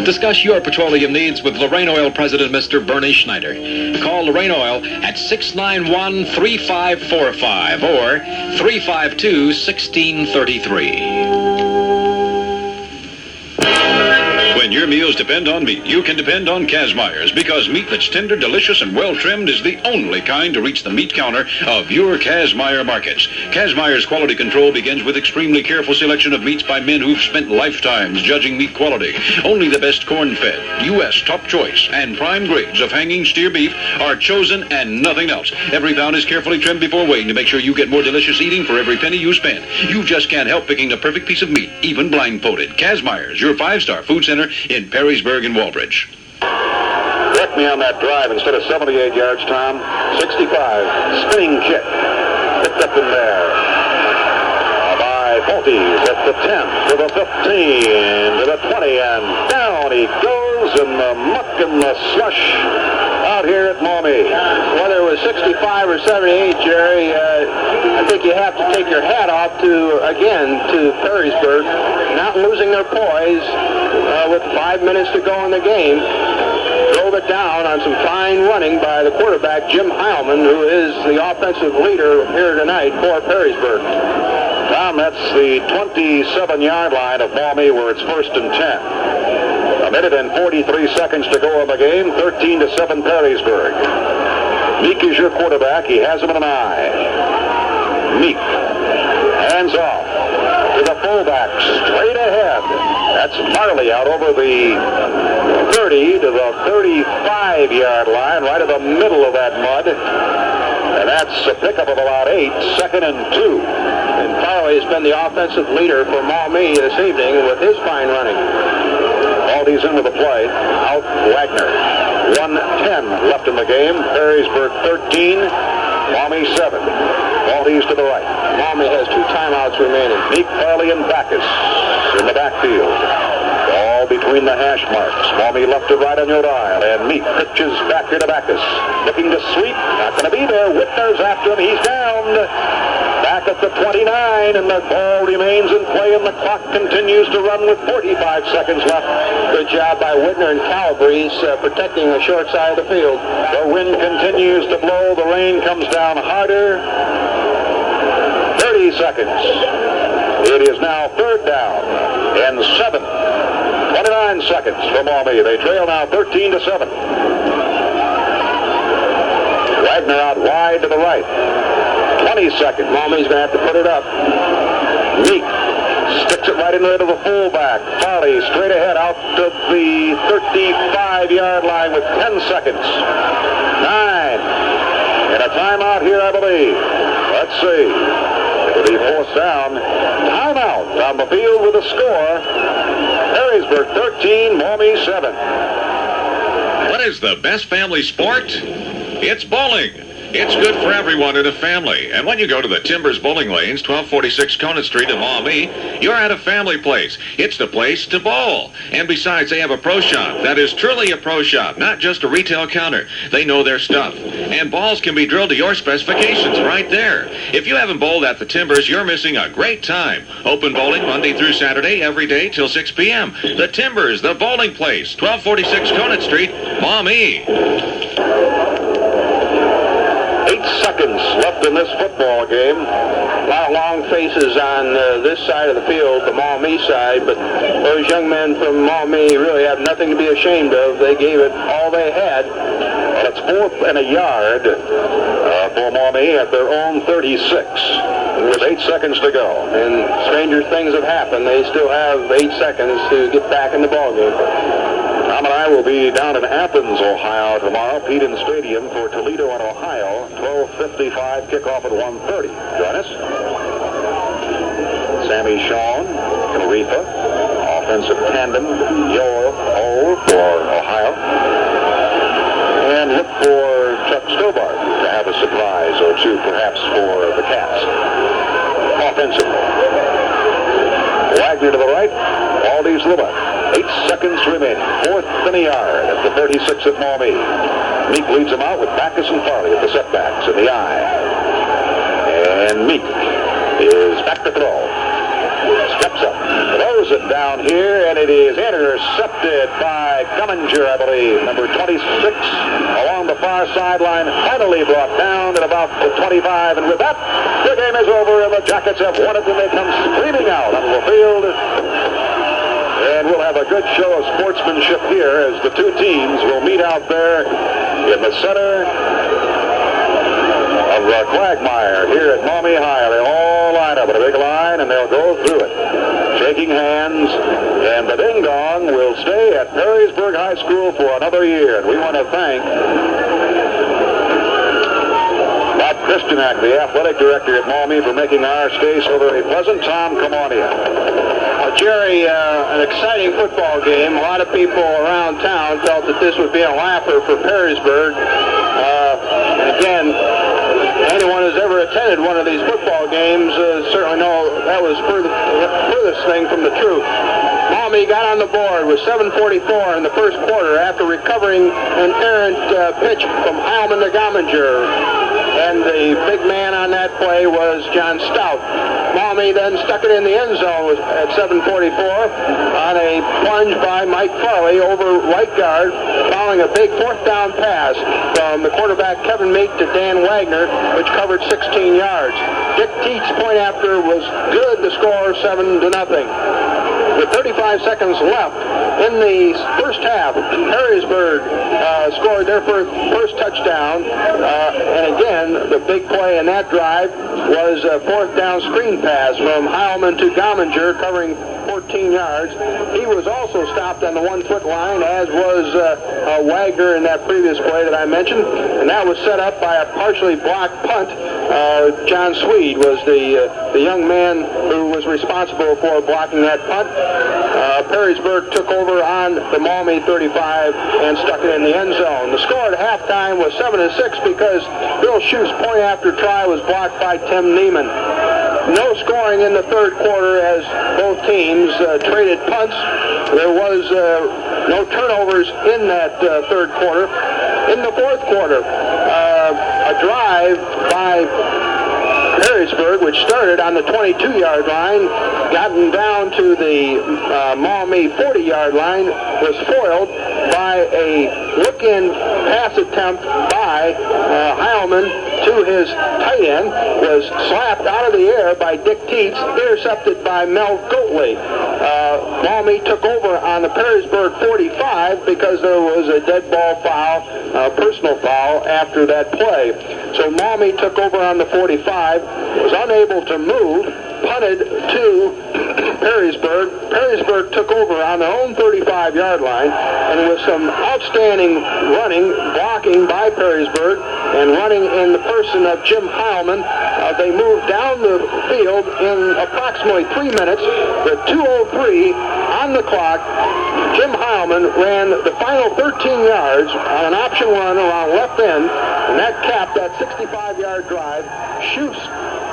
Discuss your petroleum needs with Lorraine Oil President Mr. Bernie Schneider. Call Lorraine Oil at 691-3545 or 352-1633. When your meals depend on meat, you can depend on Kazmeyer's, because meat that's tender, delicious, and well-trimmed is the only kind to reach the meat counter of your Kazmeyer markets. Kazmeyer's quality control begins with extremely careful selection of meats by men who've spent lifetimes judging meat quality. Only the best corn-fed, U.S. top choice, and prime grades of hanging steer beef are chosen and nothing else. Every pound is carefully trimmed before weighing to make sure you get more delicious eating for every penny you spend. You just can't help picking the perfect piece of meat, even blindfolded. Kazmeyer's, your 5-star food center in Perrysburg and Walbridge. Correct me on that drive. Instead of 78 yards, Tom, 65. Spinning kick. Picked up in there by Folties at the 10, to the 15, to the 20, and down he goes in the muck and the slush out here at Maumee. Whether it was 65 or 78, Jerry, I think you have to take your hat off to Perrysburg, not losing their poise with 5 minutes to go in the game. Drove it down on some fine running by the quarterback, Jim Heilman, who is the offensive leader here tonight for Perrysburg. Tom, that's the 27-yard line of Maumee, where it's 1st and 10. A minute and 43 seconds to go in the game. 13-7 Perrysburg. Meek is your quarterback. He has him in an eye. Meek. Hands off to the fullback. Straight ahead. That's Marley out over the 30 to the 35-yard line, right in the middle of that mud. And that's a pickup of about 8, 2nd and 2. And Farley has been the offensive leader for Maumee this evening with his fine running. Aldi's in with the play. Out Wagner. 1:10 left in the game. Perrysburg 13, Maumee 7. Aldi's to the right. Maumee has 2 timeouts remaining. Meek, Farley, and Backus in the backfield. All between the hash marks. Maumee left to right on your dial. And Meek pitches back here to Backus. Looking to sweep. Not going to be there. Whitner's after him. He's downed. Back at the 29, and the ball remains in play, and the clock continues to run with 45 seconds left. Good job by Whitner and Calabrese protecting the short side of the field. The wind continues to blow. The rain comes down harder. 30 seconds. It is now 3rd down and 7. 29 seconds for Maumee. They trail now 13-7. Wagner out wide to the right. 20 seconds. Maumee's going to have to put it up. Meek sticks it right into the fullback. Farley straight ahead out to the 35-yard line with 10 seconds. 9. And a timeout here, I believe. Let's see. It'll be 4th down. Timeout on the field with a score. Perrysburg 13, Maumee 7. What is the best family sport? It's bowling. It's good for everyone in a family. And when you go to the Timbers Bowling Lanes, 1246 Conant Street in Maumee, you're at a family place. It's the place to bowl. And besides, they have a pro shop. That is truly a pro shop, not just a retail counter. They know their stuff. And balls can be drilled to your specifications right there. If you haven't bowled at the Timbers, you're missing a great time. Open bowling Monday through Saturday, every day till 6 p.m. The Timbers, the bowling place, 1246 Conant Street, Maumee. 8 seconds left in this football game. A lot of long faces on this side of the field, the Maumee side, but those young men from Maumee really have nothing to be ashamed of. They gave it all they had. Well, it's 4th and a yard for Maumee at their own 36 with 8 seconds to go. And stranger things have happened. They still have 8 seconds to get back in the ballgame. Tom and I will be down in Athens, Ohio tomorrow, Peden Stadium for Toledo and Ohio. 12:55 kickoff at 1:30. Join us. Sammy Shawn, Carifa, offensive tandem, Yo-O for Ohio. And look for Chuck Stobart to have a surprise or two, perhaps, for the Cats. Offensively. Wagner Wagner to the right. Aldi's Luma. 8 seconds remaining. 4th and a yard at the 36 at Maumee. Meek leads them out with Backus and Farley at the setbacks in the eye. And Meek is back to throw. Steps up, throws it down here, and it is intercepted by Gumminger, I believe. Number 26 along the far sideline, finally brought down at about the 25. And with that, the game is over, and the Jackets have won it, and they come screaming out onto the field. And we'll have a good show of sportsmanship here as the two teams will meet out there in the center of Quagmire here at Maumee High. They all line up in a big line, and they'll go through it, shaking hands. And the Ding Dong will stay at Perrysburg High School for another year. And we want to thank Bob Kristinak, the athletic director at Maumee, for making our stay so very pleasant. Tom, come on in. Jerry, an exciting football game. A lot of people around town felt that this would be a laugher for Perrysburg. And again, anyone who's ever attended one of these football games certainly know that was furthest thing from the truth. Maumee got on the board with 7:44 in the first quarter after recovering an errant pitch from Heilman to Gomminger. And the big man on that play was John Stout. Maumee then stuck it in the end zone at 7:44 on a plunge by Mike Farley over right guard, following a big 4th down pass from the quarterback Kevin Meek to Dan Wagner, which covered 16 yards. Dick Teets' point after was good to score 7-0. With 35 seconds left in the first half, Perrysburg scored their first touchdown. And again, the big play in that drive was a 4th down screen pass from Heilman to Gomminger, covering 14 yards. He was also stopped on the 1-foot line, as was Wagner in that previous play that I mentioned. And that was set up by a partially blocked punt. John Swede was the young man who was responsible for blocking that punt. Perrysburg took over on the Maumee 35 and stuck it in the end zone. The score at halftime was 7-6 because Bill Schuth's point after try was blocked by Tim Neiman. No scoring in the third quarter as both teams traded punts. There was no turnovers in that third quarter. In the fourth quarter, a drive by Perrysburg, which started on the 22-yard line, gotten down to the Maumee 40-yard line, was foiled by a look-in pass attempt by Heilman to his tight end, was slapped out of the air by Dick Teets, intercepted by Mel Goatley. Maumee took over on the Perrysburg 45 because there was a dead ball foul, personal foul, after that play. So Maumee took over on the 45, was unable to move, punted to Perrysburg. Perrysburg took over on their own 35-yard line, and with some outstanding running, blocking by Perrysburg, and running in the person of Jim Heilman, they moved down the field in approximately 3 minutes. With 2:03 on the clock, Jim Heilman ran the final 13 yards on an option run around left end, and that capped that 65-yard drive. Schuth's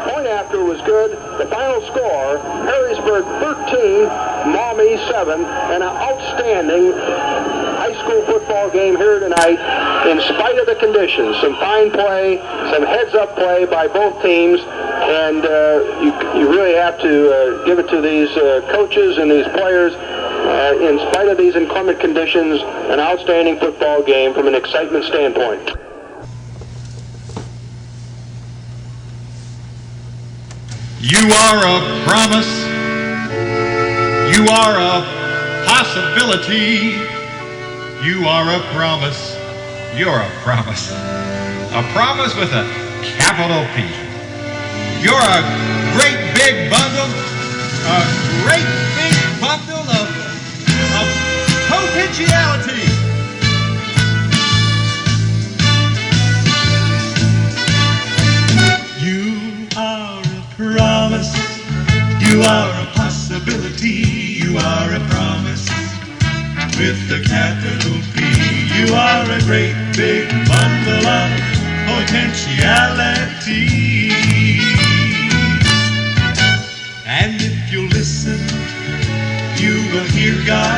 point after was good. The final score, Perrysburg 13, Maumee 7, and an outstanding high school football game here tonight in spite of the conditions. Some fine play, some heads-up play by both teams, and you really have to give it to these coaches and these players. In spite of these inclement conditions, an outstanding football game from an excitement standpoint. You are a promise. You are a possibility. You are a promise. You're a promise. A promise with a capital P. You're a great big bundle. A great big bundle of potentiality. You are a promise. You are a possibility. You are a promise with a capital P. You are a great big bundle of potentiality. And if you listen you got